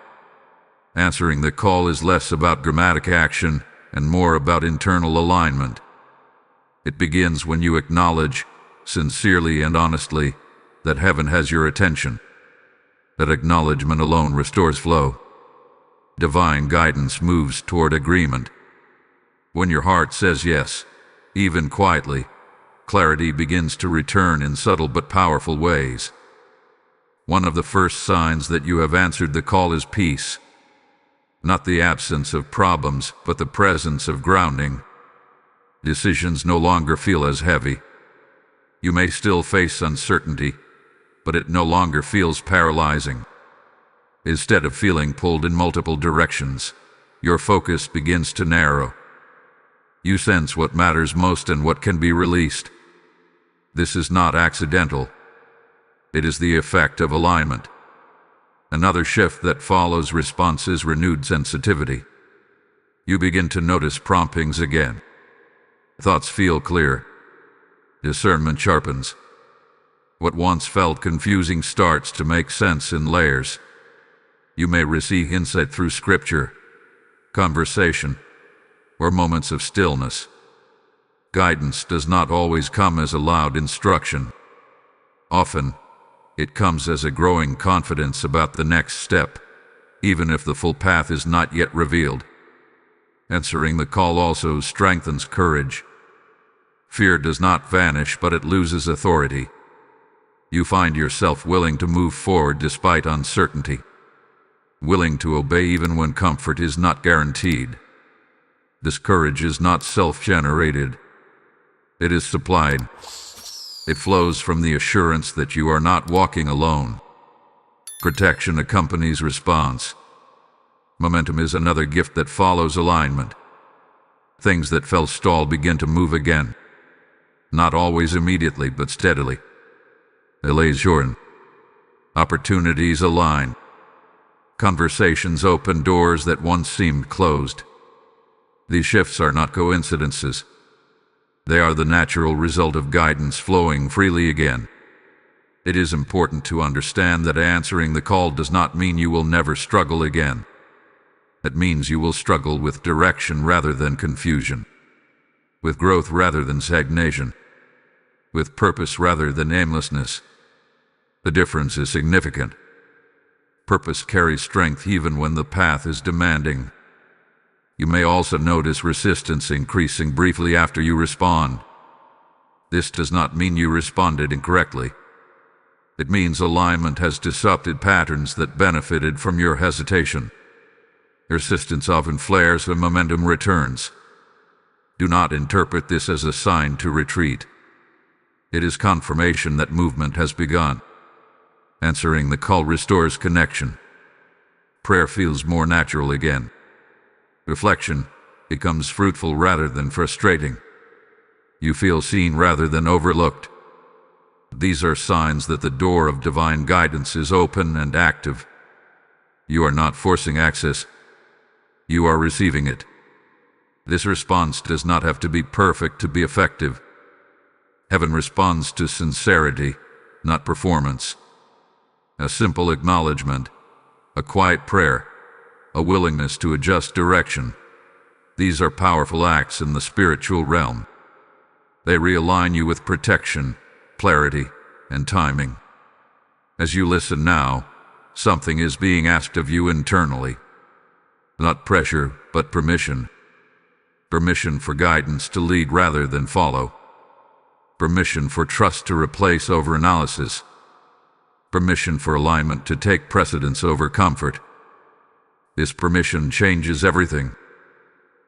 Answering the call is less about dramatic action and more about internal alignment. It begins when you acknowledge, sincerely and honestly, that heaven has your attention. That acknowledgement alone restores flow. Divine guidance moves toward agreement. When your heart says yes, even quietly, clarity begins to return in subtle but powerful ways. One of the first signs that you have answered the call is peace. Not the absence of problems, but the presence of grounding. Decisions no longer feel as heavy. You may still face uncertainty, but it no longer feels paralyzing. Instead of feeling pulled in multiple directions, your focus begins to narrow. You sense what matters most and what can be released. This is not accidental. It is the effect of alignment. Another shift that follows response is renewed sensitivity. You begin to notice promptings again. Thoughts feel clear. Discernment sharpens. What once felt confusing starts to make sense in layers. You may receive insight through scripture, conversation, or moments of stillness. Guidance does not always come as a loud instruction. Often, it comes as a growing confidence about the next step, even if the full path is not yet revealed. Answering the call also strengthens courage. Fear does not vanish, but it loses authority. You find yourself willing to move forward despite uncertainty, willing to obey even when comfort is not guaranteed. This courage is not self-generated. It is supplied. It flows from the assurance that you are not walking alone. Protection accompanies response. Momentum is another gift that follows alignment. Things that felt stalled begin to move again. Not always immediately, but steadily. Elation. Opportunities align. Conversations open doors that once seemed closed. These shifts are not coincidences. They are the natural result of guidance flowing freely again. It is important to understand that answering the call does not mean you will never struggle again. It means you will struggle with direction rather than confusion, with growth rather than stagnation, with purpose rather than aimlessness. The difference is significant. Purpose carries strength even when the path is demanding. You may also notice resistance increasing briefly after you respond. This does not mean you responded incorrectly. It means alignment has disrupted patterns that benefited from your hesitation. Resistance often flares when momentum returns. Do not interpret this as a sign to retreat. It is confirmation that movement has begun. Answering the call restores connection. Prayer feels more natural again. Reflection becomes fruitful rather than frustrating. You feel seen rather than overlooked. These are signs that the door of divine guidance is open and active. You are not forcing access. You are receiving it. This response does not have to be perfect to be effective. Heaven responds to sincerity, not performance. A simple acknowledgement, a quiet prayer, a willingness to adjust direction. These are powerful acts in the spiritual realm. They realign you with protection, clarity, and timing. As you listen now, something is being asked of you internally. Not pressure, but permission. Permission for guidance to lead rather than follow. Permission for trust to replace overanalysis. Permission for alignment to take precedence over comfort. This permission changes everything.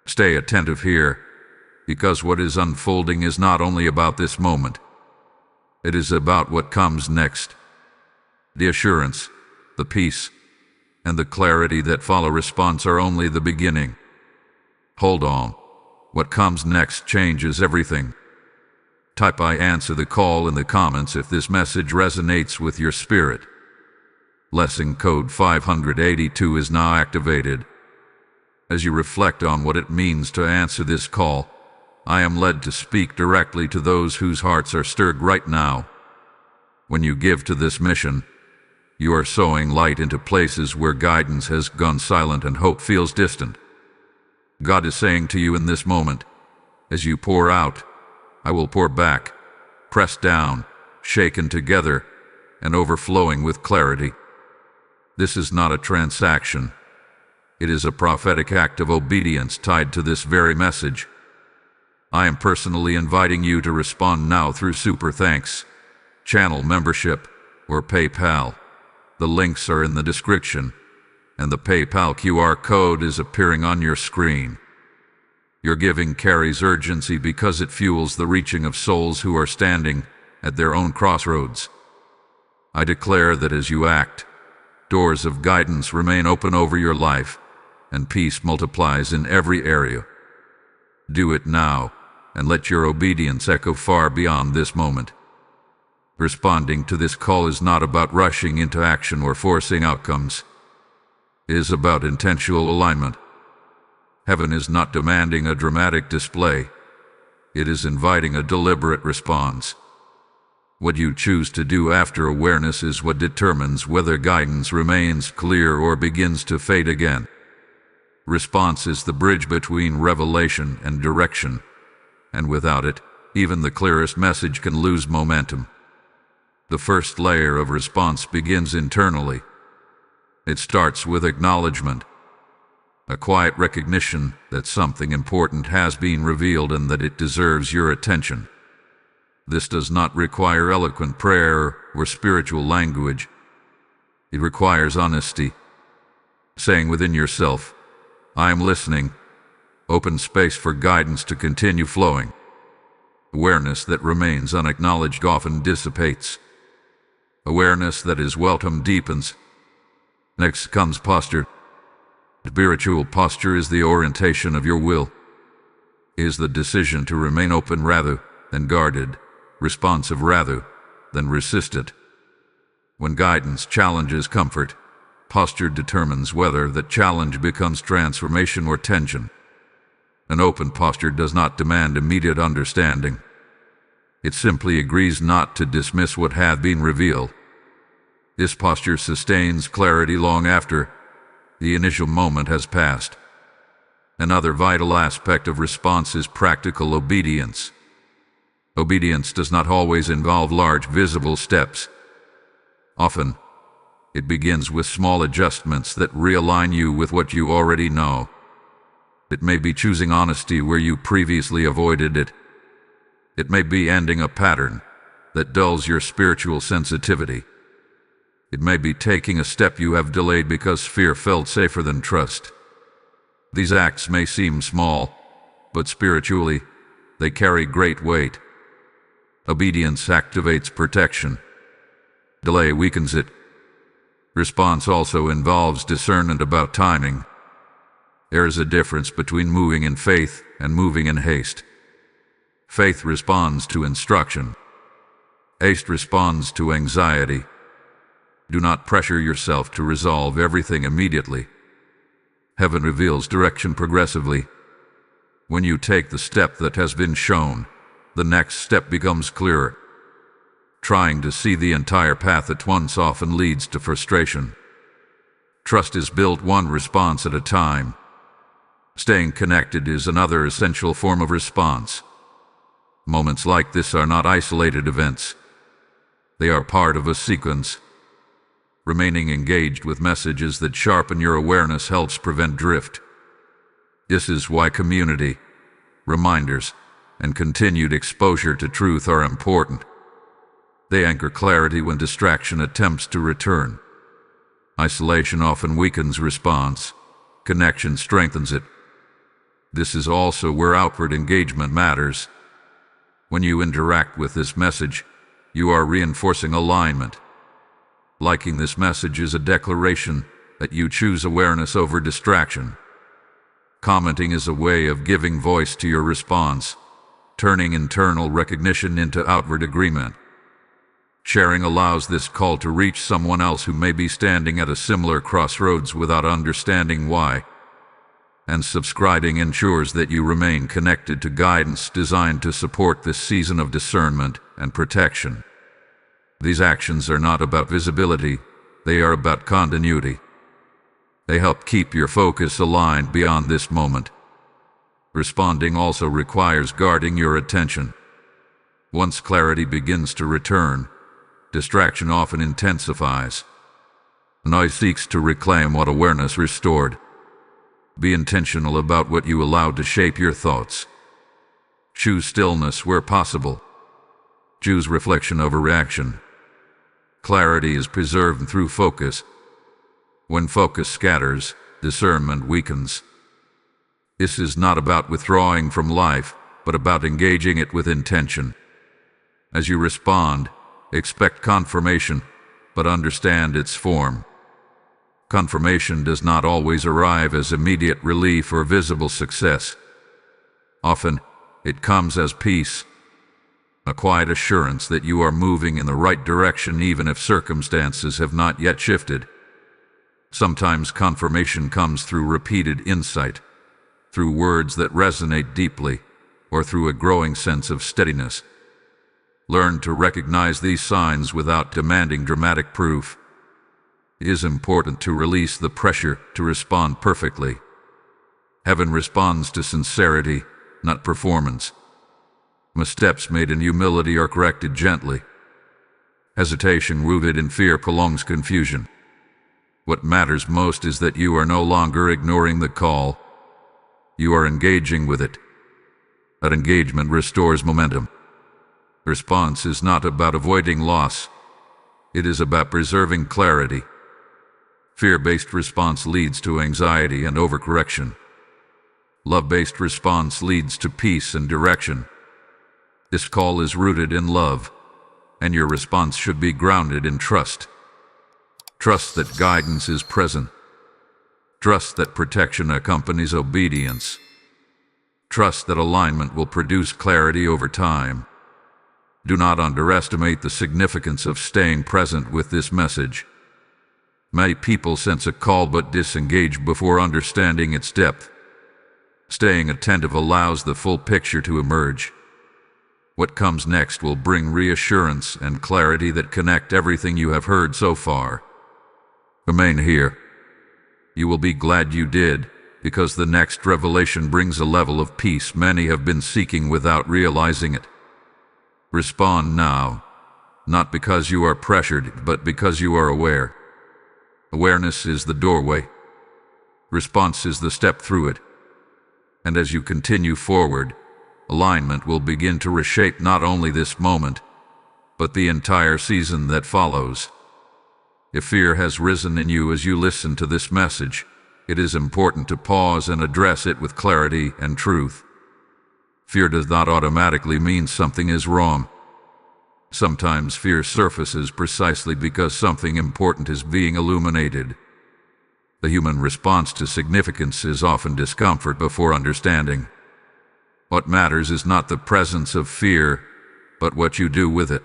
Stay attentive here, because what is unfolding is not only about this moment. It is about what comes next. The assurance, the peace, and the clarity that follow response are only the beginning. Hold on. What comes next changes everything. Type "I answer the call" in the comments if this message resonates with your spirit. Lesson code 582 is now activated. As you reflect on what it means to answer this call, I am led to speak directly to those whose hearts are stirred right now. When you give to this mission, you are sowing light into places where guidance has gone silent and hope feels distant. God is saying to you in this moment, as you pour out, I will pour back, pressed down, shaken together, and overflowing with clarity. This is not a transaction. It is a prophetic act of obedience tied to this very message. I am personally inviting you to respond now through Super Thanks, channel membership, or PayPal. The links are in the description, and the PayPal QR code is appearing on your screen. Your giving carries urgency because it fuels the reaching of souls who are standing at their own crossroads. I declare that as you act, doors of guidance remain open over your life, and peace multiplies in every area. Do it now, and let your obedience echo far beyond this moment. Responding to this call is not about rushing into action or forcing outcomes. It is about intentional alignment. Heaven is not demanding a dramatic display. It is inviting a deliberate response. What you choose to do after awareness is what determines whether guidance remains clear or begins to fade again. Response is the bridge between revelation and direction, and without it, even the clearest message can lose momentum. The first layer of response begins internally. It starts with acknowledgement, a quiet recognition that something important has been revealed and that it deserves your attention. This does not require eloquent prayer or spiritual language. It requires honesty, saying within yourself, "I am listening." Open space for guidance to continue flowing. Awareness that remains unacknowledged often dissipates. Awareness that is welcome deepens. Next comes posture. Spiritual posture is the orientation of your will. It is the decision to remain open rather than guarded, responsive rather than resistant. When guidance challenges comfort, posture determines whether that challenge becomes transformation or tension. An open posture does not demand immediate understanding. It simply agrees not to dismiss what hath been revealed. This posture sustains clarity long after the initial moment has passed. Another vital aspect of response is practical obedience. Obedience does not always involve large visible steps. Often, it begins with small adjustments that realign you with what you already know. It may be choosing honesty where you previously avoided it. It may be ending a pattern that dulls your spiritual sensitivity. It may be taking a step you have delayed because fear felt safer than trust. These acts may seem small, but spiritually, they carry great weight. Obedience activates protection. Delay weakens it. Response also involves discernment about timing. There is a difference between moving in faith and moving in haste. Faith responds to instruction. Haste responds to anxiety. Do not pressure yourself to resolve everything immediately. Heaven reveals direction progressively. When you take the step that has been shown, the next step becomes clearer. Trying to see the entire path at once often leads to frustration. Trust is built one response at a time. Staying connected is another essential form of response. Moments like this are not isolated events. They are part of a sequence. Remaining engaged with messages that sharpen your awareness helps prevent drift. This is why community, reminders, and continued exposure to truth are important. They anchor clarity when distraction attempts to return. Isolation often weakens response. Connection strengthens it. This is also where outward engagement matters. When you interact with this message, you are reinforcing alignment. Liking this message is a declaration that you choose awareness over distraction. Commenting is a way of giving voice to your response, turning internal recognition into outward agreement. Sharing allows this call to reach someone else who may be standing at a similar crossroads without understanding why. And subscribing ensures that you remain connected to guidance designed to support this season of discernment and protection. These actions are not about visibility, they are about continuity. They help keep your focus aligned beyond this moment. Responding also requires guarding your attention. Once clarity begins to return, distraction often intensifies. Noise seeks to reclaim what awareness restored. Be intentional about what you allow to shape your thoughts. Choose stillness where possible. Choose reflection over reaction. Clarity is preserved through focus. When focus scatters, discernment weakens. This is not about withdrawing from life, but about engaging it with intention. As you respond, expect confirmation, but understand its form. Confirmation does not always arrive as immediate relief or visible success. Often, it comes as peace, a quiet assurance that you are moving in the right direction even if circumstances have not yet shifted. Sometimes confirmation comes through repeated insight, through words that resonate deeply, or through a growing sense of steadiness. Learn to recognize these signs without demanding dramatic proof. It is important to release the pressure to respond perfectly. Heaven responds to sincerity, not performance. Missteps made in humility are corrected gently. Hesitation rooted in fear prolongs confusion. What matters most is that you are no longer ignoring the call. You are engaging with it. That engagement restores momentum. Response is not about avoiding loss. It is about preserving clarity. Fear-based response leads to anxiety and overcorrection. Love-based response leads to peace and direction. This call is rooted in love, and your response should be grounded in trust. Trust that guidance is present. Trust that protection accompanies obedience. Trust that alignment will produce clarity over time. Do not underestimate the significance of staying present with this message. Many people sense a call but disengage before understanding its depth. Staying attentive allows the full picture to emerge. What comes next will bring reassurance and clarity that connect everything you have heard so far. Remain here. You will be glad you did, because the next revelation brings a level of peace many have been seeking without realizing it. Respond now, not because you are pressured, but because you are aware. Awareness is the doorway. Response is the step through it. And as you continue forward, alignment will begin to reshape not only this moment, but the entire season that follows. If fear has risen in you as you listen to this message, it is important to pause and address it with clarity and truth. Fear does not automatically mean something is wrong. Sometimes fear surfaces precisely because something important is being illuminated. The human response to significance is often discomfort before understanding. What matters is not the presence of fear, but what you do with it.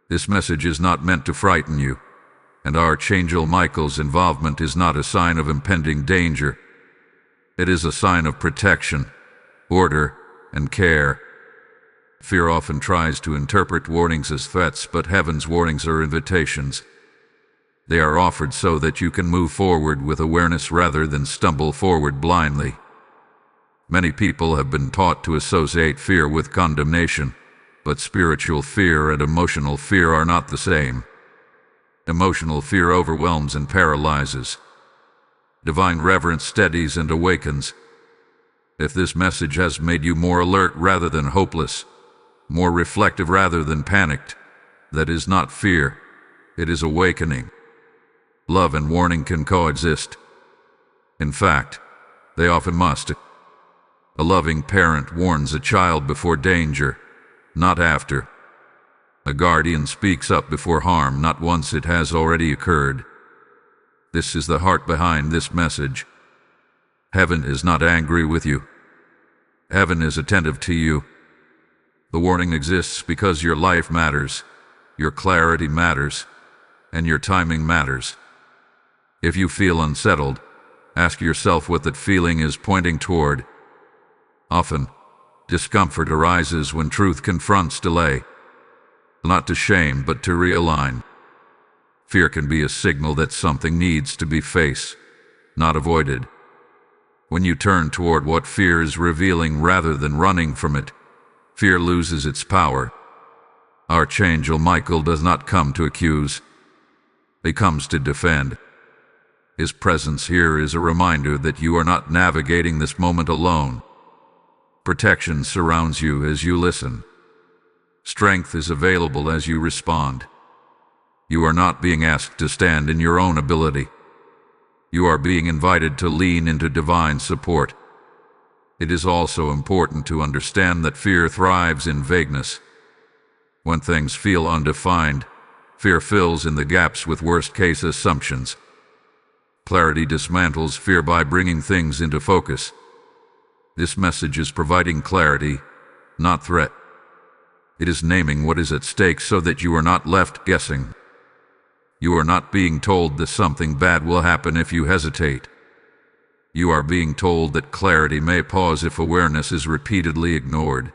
This message is not meant to frighten you, and Archangel Michael's involvement is not a sign of impending danger. It is a sign of protection, order, and care. Fear often tries to interpret warnings as threats, but heaven's warnings are invitations. They are offered so that you can move forward with awareness rather than stumble forward blindly. Many people have been taught to associate fear with condemnation, but spiritual fear and emotional fear are not the same. Emotional fear overwhelms and paralyzes. Divine reverence steadies and awakens. If this message has made you more alert rather than hopeless, more reflective rather than panicked, that is not fear, it is awakening. Love and warning can coexist. In fact, they often must. A loving parent warns a child before danger, not after. A guardian speaks up before harm, not once it has already occurred. This is the heart behind this message. Heaven is not angry with you. Heaven is attentive to you. The warning exists because your life matters, your clarity matters, and your timing matters. If you feel unsettled, ask yourself what that feeling is pointing toward. Often, discomfort arises when truth confronts delay. Not to shame, but to realign. Fear can be a signal that something needs to be faced, not avoided. When you turn toward what fear is revealing rather than running from it, fear loses its power. Archangel Michael does not come to accuse. He comes to defend. His presence here is a reminder that you are not navigating this moment alone. Protection surrounds you as you listen. Strength is available as you respond. You are not being asked to stand in your own ability. You are being invited to lean into divine support. It is also important to understand that fear thrives in vagueness. When things feel undefined, fear fills in the gaps with worst-case assumptions. Clarity dismantles fear by bringing things into focus. This message is providing clarity, not threat. It is naming what is at stake so that you are not left guessing. You are not being told that something bad will happen if you hesitate. You are being told that clarity may pause if awareness is repeatedly ignored.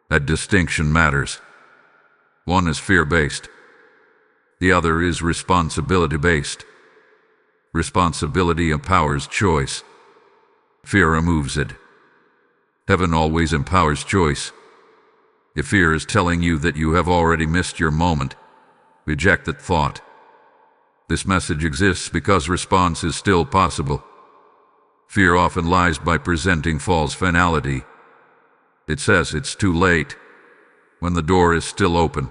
That distinction matters. One is fear-based. The other is responsibility-based. Responsibility empowers choice. Fear removes it. Heaven always empowers choice. If fear is telling you that you have already missed your moment, reject that thought. This message exists because response is still possible. Fear often lies by presenting false finality. It says it's too late. when the door is still open.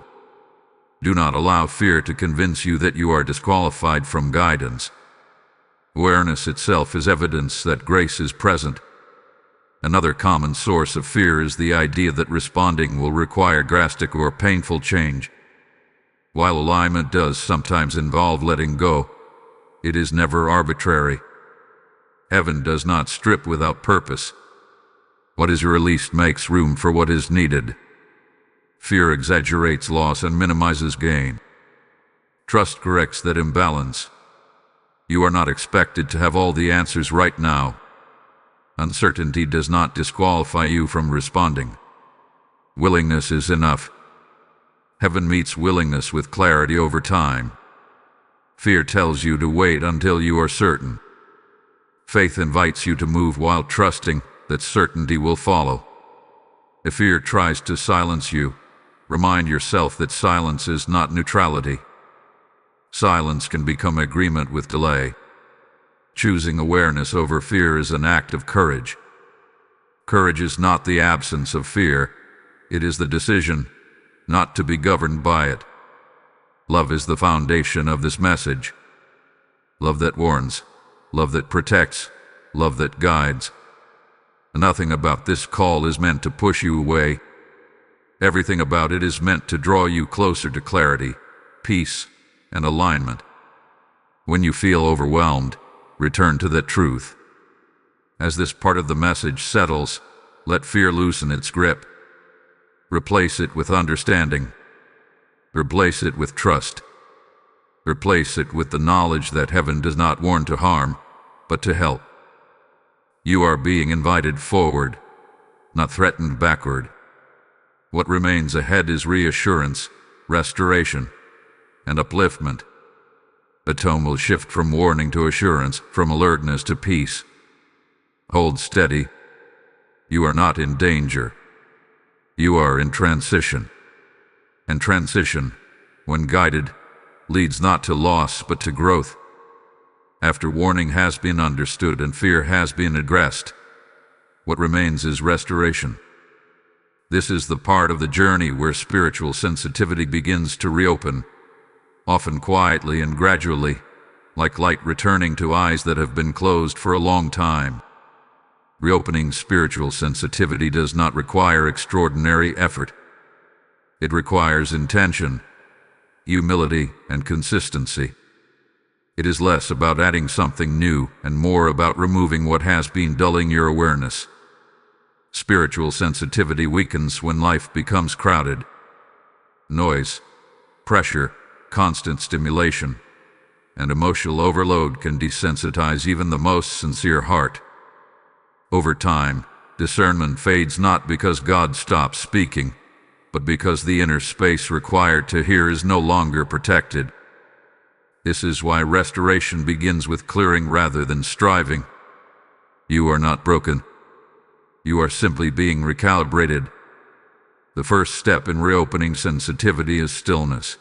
Do not allow fear to convince you that you are disqualified from guidance. Awareness itself is evidence that grace is present. Another common source of fear is the idea that responding will require drastic or painful change. While alignment does sometimes involve letting go, it is never arbitrary. Heaven does not strip without purpose. What is released makes room for what is needed. Fear exaggerates loss and minimizes gain. Trust corrects that imbalance. You are not expected to have all the answers right now. Uncertainty does not disqualify you from responding. Willingness is enough. Heaven meets willingness with clarity over time. Fear tells you to wait until you are certain. Faith invites you to move while trusting that certainty will follow. If fear tries to silence you, remind yourself that silence is not neutrality. Silence can become agreement with delay. Choosing awareness over fear is an act of courage. Courage is not the absence of fear, it is the decision not to be governed by it. Love is the foundation of this message. Love that warns, love that protects, love that guides. Nothing about this call is meant to push you away. Everything about it is meant to draw you closer to clarity, peace, and alignment. When you feel overwhelmed, return to that truth. As this part of the message settles, let fear loosen its grip. Replace it with understanding. Replace it with trust. Replace it with the knowledge that heaven does not warn to harm, but to help. You are being invited forward, not threatened backward. What remains ahead is reassurance, restoration, and upliftment. The tone will shift from warning to assurance, from alertness to peace. Hold steady. You are not in danger. You are in transition. And transition, when guided, leads not to loss but to growth. After warning has been understood and fear has been addressed, what remains is restoration. This is the part of the journey where spiritual sensitivity begins to reopen, often quietly and gradually, like light returning to eyes that have been closed for a long time. Reopening spiritual sensitivity does not require extraordinary effort. It requires intention, humility, and consistency. It is less about adding something new and more about removing what has been dulling your awareness. Spiritual sensitivity weakens when life becomes crowded. Noise, pressure, constant stimulation, and emotional overload can desensitize even the most sincere heart. Over time, discernment fades not because God stops speaking, but because the inner space required to hear is no longer protected. This is why restoration begins with clearing rather than striving. You are not broken. You are simply being recalibrated. The first step in reopening sensitivity is stillness.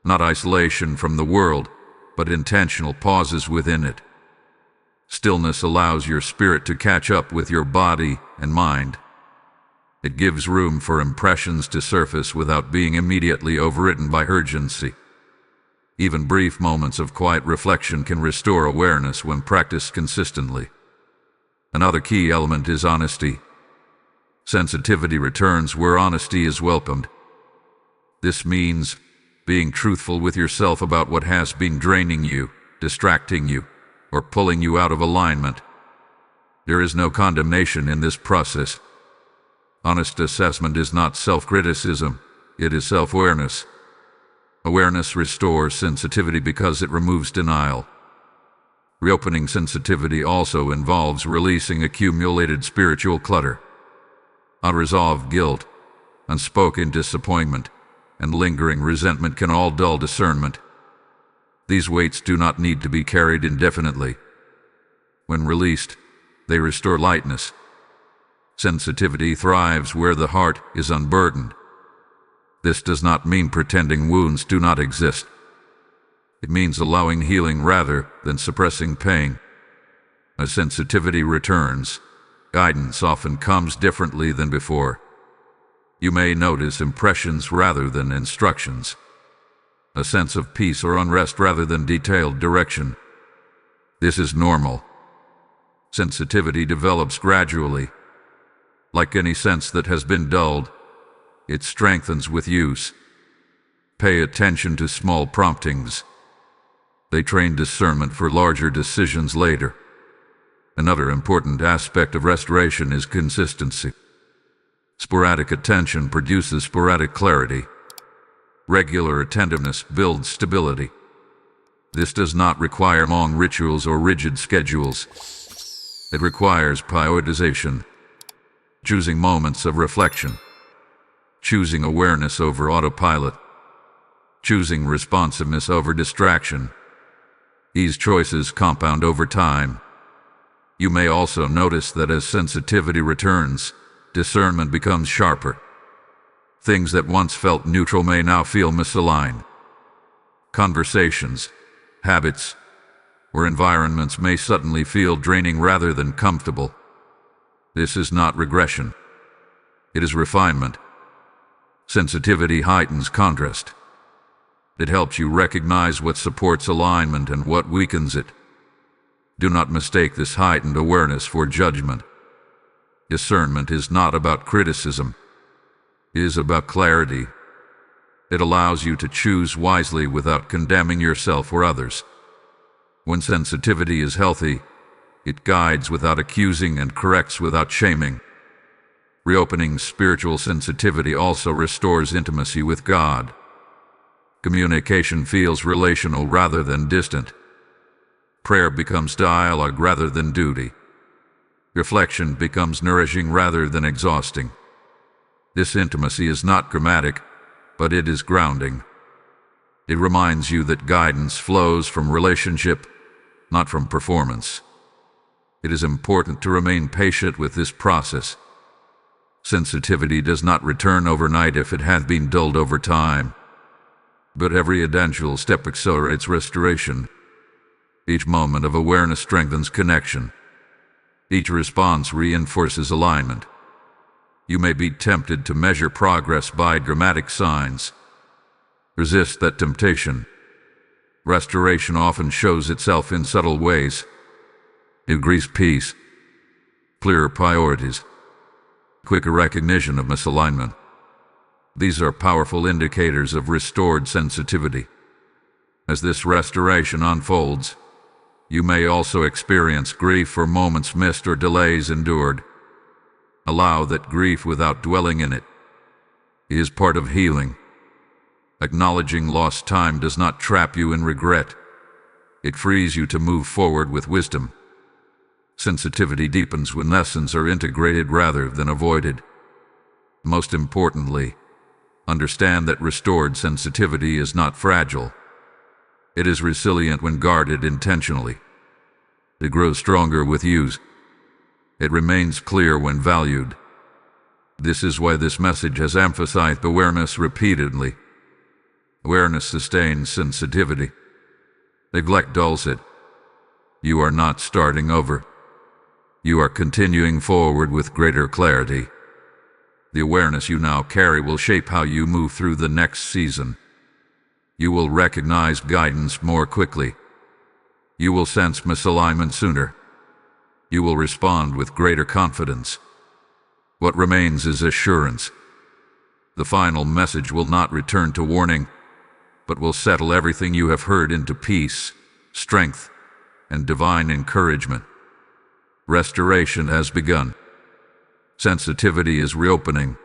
Not isolation from the world, but intentional pauses within it. Stillness allows your spirit to catch up with your body and mind. It gives room for impressions to surface without being immediately overridden by urgency. Even brief moments of quiet reflection can restore awareness when practiced consistently. Another key element is honesty. Sensitivity returns where honesty is welcomed. This means being truthful with yourself about what has been draining you, distracting you, or pulling you out of alignment. There is no condemnation in this process. Honest assessment is not self-criticism, it is self-awareness. Awareness restores sensitivity because it removes denial. Reopening sensitivity also involves releasing accumulated spiritual clutter. Unresolved guilt, unspoken disappointment, and lingering resentment can all dull discernment. These weights do not need to be carried indefinitely. When released, they restore lightness. Sensitivity thrives where the heart is unburdened. This does not mean pretending wounds do not exist. It means allowing healing rather than suppressing pain. As sensitivity returns, guidance often comes differently than before. You may notice impressions rather than instructions, a sense of peace or unrest rather than detailed direction. This is normal. Sensitivity develops gradually. Like any sense that has been dulled, it strengthens with use. Pay attention to small promptings. They train discernment for larger decisions later. Another important aspect of restoration is consistency. Sporadic attention produces sporadic clarity. Regular attentiveness builds stability. This does not require long rituals or rigid schedules. It requires prioritization, choosing moments of reflection, choosing awareness over autopilot, choosing responsiveness over distraction. These choices compound over time. You may also notice that as sensitivity returns, discernment becomes sharper. Things that once felt neutral may now feel misaligned. Conversations, habits, or environments may suddenly feel draining rather than comfortable. This is not regression. It is refinement. Sensitivity heightens contrast. It helps you recognize what supports alignment and what weakens it. Do not mistake this heightened awareness for judgment. Discernment is not about criticism. It is about clarity. It allows you to choose wisely without condemning yourself or others. When sensitivity is healthy, it guides without accusing and corrects without shaming. Reopening spiritual sensitivity also restores intimacy with God. Communication feels relational rather than distant. Prayer becomes dialogue rather than duty. Reflection becomes nourishing rather than exhausting. This intimacy is not dramatic, but it is grounding. It reminds you that guidance flows from relationship, not from performance. It is important to remain patient with this process. Sensitivity does not return overnight if it has been dulled over time. But every eventual step accelerates restoration. Each moment of awareness strengthens connection. Each response reinforces alignment. You may be tempted to measure progress by dramatic signs. Resist that temptation. Restoration often shows itself in subtle ways. Increased peace, clearer priorities, quicker recognition of misalignment. These are powerful indicators of restored sensitivity. As this restoration unfolds, you may also experience grief for moments missed or delays endured. Allow that grief without dwelling in it. It is part of healing. Acknowledging lost time does not trap you in regret. It frees you to move forward with wisdom. Sensitivity deepens when lessons are integrated rather than avoided. Most importantly, understand that restored sensitivity is not fragile. It is resilient when guarded intentionally. It grows stronger with use. It remains clear when valued. This is why this message has emphasized awareness repeatedly. Awareness sustains sensitivity. Neglect dulls it. You are not starting over. You are continuing forward with greater clarity. The awareness you now carry will shape how you move through the next season. You will recognize guidance more quickly. You will sense misalignment sooner. You will respond with greater confidence. What remains is assurance. The final message will not return to warning, but will settle everything you have heard into peace, strength, and divine encouragement. Restoration has begun. Sensitivity is reopening.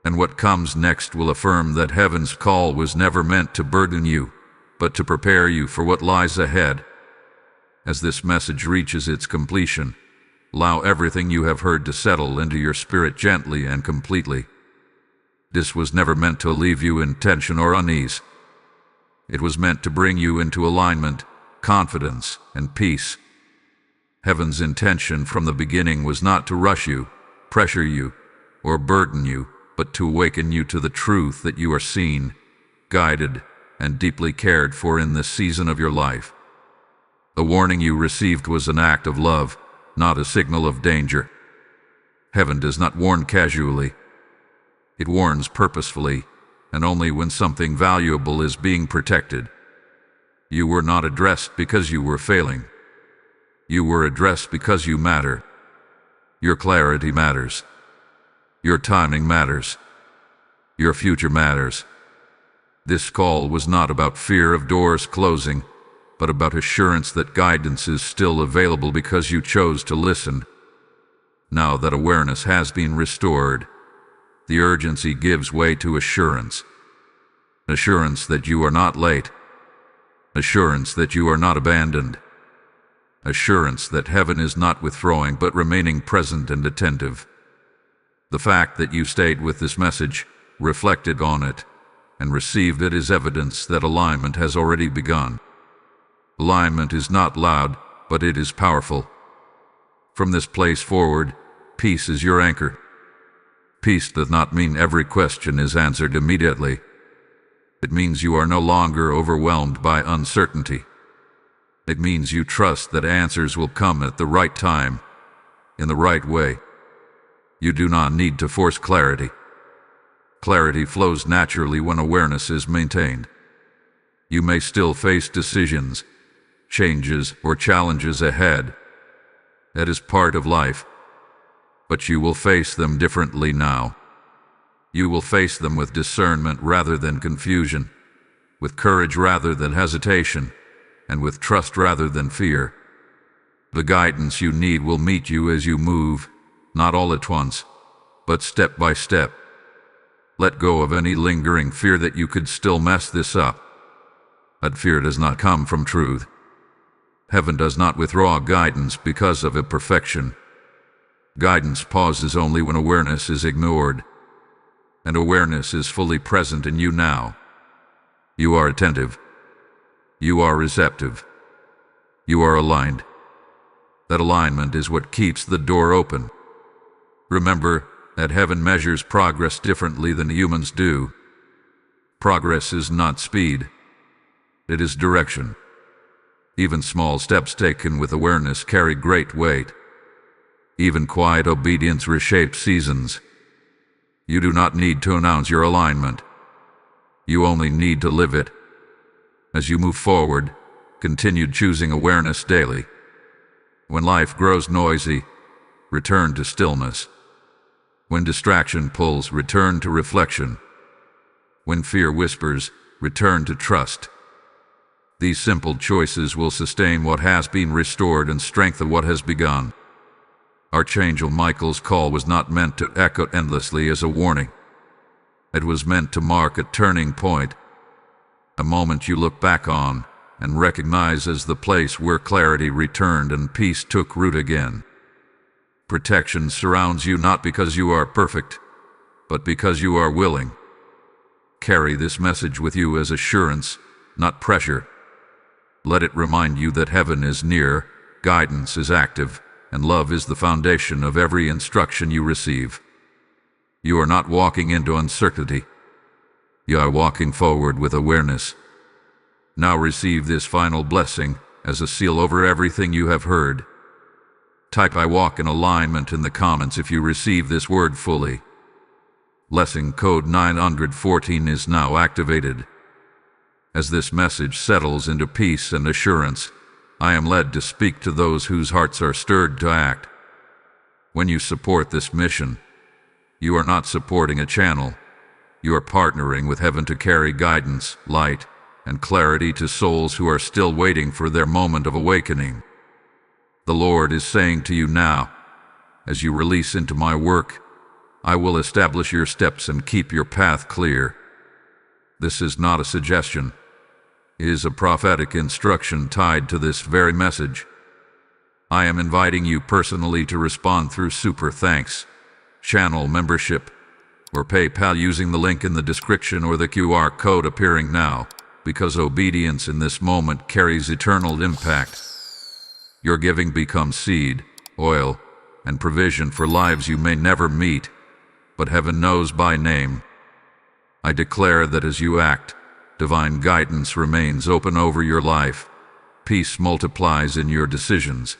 And what comes next will affirm that heaven's call was never meant to burden you, but to prepare you for what lies ahead. As this message reaches its completion, allow everything you have heard to settle into your spirit gently and completely. This was never meant to leave you in tension or unease. It was meant to bring you into alignment, confidence, and peace. Heaven's intention from the beginning was not to rush you, pressure you, or burden you, but to awaken you to the truth that you are seen, guided, and deeply cared for in this season of your life. The warning you received was an act of love, not a signal of danger. Heaven does not warn casually. It warns purposefully, and only when something valuable is being protected. You were not addressed because you were failing. You were addressed because you matter. Your clarity matters. Your timing matters. Your future matters. This call was not about fear of doors closing, but about assurance that guidance is still available because you chose to listen. Now that awareness has been restored, the urgency gives way to assurance. Assurance that you are not late. Assurance that you are not abandoned. Assurance that heaven is not withdrawing but remaining present and attentive. The fact that you stayed with this message, reflected on it, and received it is evidence that alignment has already begun. Alignment is not loud, but it is powerful. From this place forward, peace is your anchor. Peace does not mean every question is answered immediately. It means you are no longer overwhelmed by uncertainty. It means you trust that answers will come at the right time, in the right way. You do not need to force clarity. Clarity flows naturally when awareness is maintained. You may still face decisions, changes, or challenges ahead. That is part of life. But you will face them differently now. You will face them with discernment rather than confusion, with courage rather than hesitation, and with trust rather than fear. The guidance you need will meet you as you move, not all at once, but step by step. Let go of any lingering fear that you could still mess this up. That fear does not come from truth. Heaven does not withdraw guidance because of imperfection. Guidance pauses only when awareness is ignored, and awareness is fully present in you now. You are attentive. You are receptive. You are aligned. That alignment is what keeps the door open. Remember that heaven measures progress differently than humans do. Progress is not speed. It is direction. Even small steps taken with awareness carry great weight. Even quiet obedience reshapes seasons. You do not need to announce your alignment. You only need to live it. As you move forward, continue choosing awareness daily. When life grows noisy, return to stillness. When distraction pulls, return to reflection. When fear whispers, return to trust. These simple choices will sustain what has been restored and strengthen what has begun. Archangel Michael's call was not meant to echo endlessly as a warning. It was meant to mark a turning point, a moment you look back on and recognize as the place where clarity returned and peace took root again. Protection surrounds you not because you are perfect, but because you are willing. Carry this message with you as assurance, not pressure. Let it remind you that heaven is near, guidance is active, and love is the foundation of every instruction you receive. You are not walking into uncertainty. You are walking forward with awareness. Now receive this final blessing as a seal over everything you have heard. Type "I walk in alignment" in the comments if you receive this word fully. Blessing code 914 is now activated. As this message settles into peace and assurance, I am led to speak to those whose hearts are stirred to act. When you support this mission, you are not supporting a channel. You are partnering with heaven to carry guidance, light, and clarity to souls who are still waiting for their moment of awakening. The Lord is saying to you now, as you release into my work, I will establish your steps and keep your path clear. This is not a suggestion. It is a prophetic instruction tied to this very message. I am inviting you personally to respond through super thanks, channel membership, or PayPal using the link in the description or the QR code appearing now, because obedience in this moment carries eternal impact. Your giving becomes seed, oil, and provision for lives you may never meet, but heaven knows by name. I declare that as you act, divine guidance remains open over your life, peace multiplies in your decisions,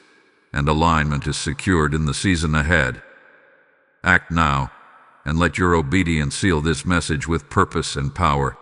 and alignment is secured in the season ahead. Act now, and let your obedience seal this message with purpose and power.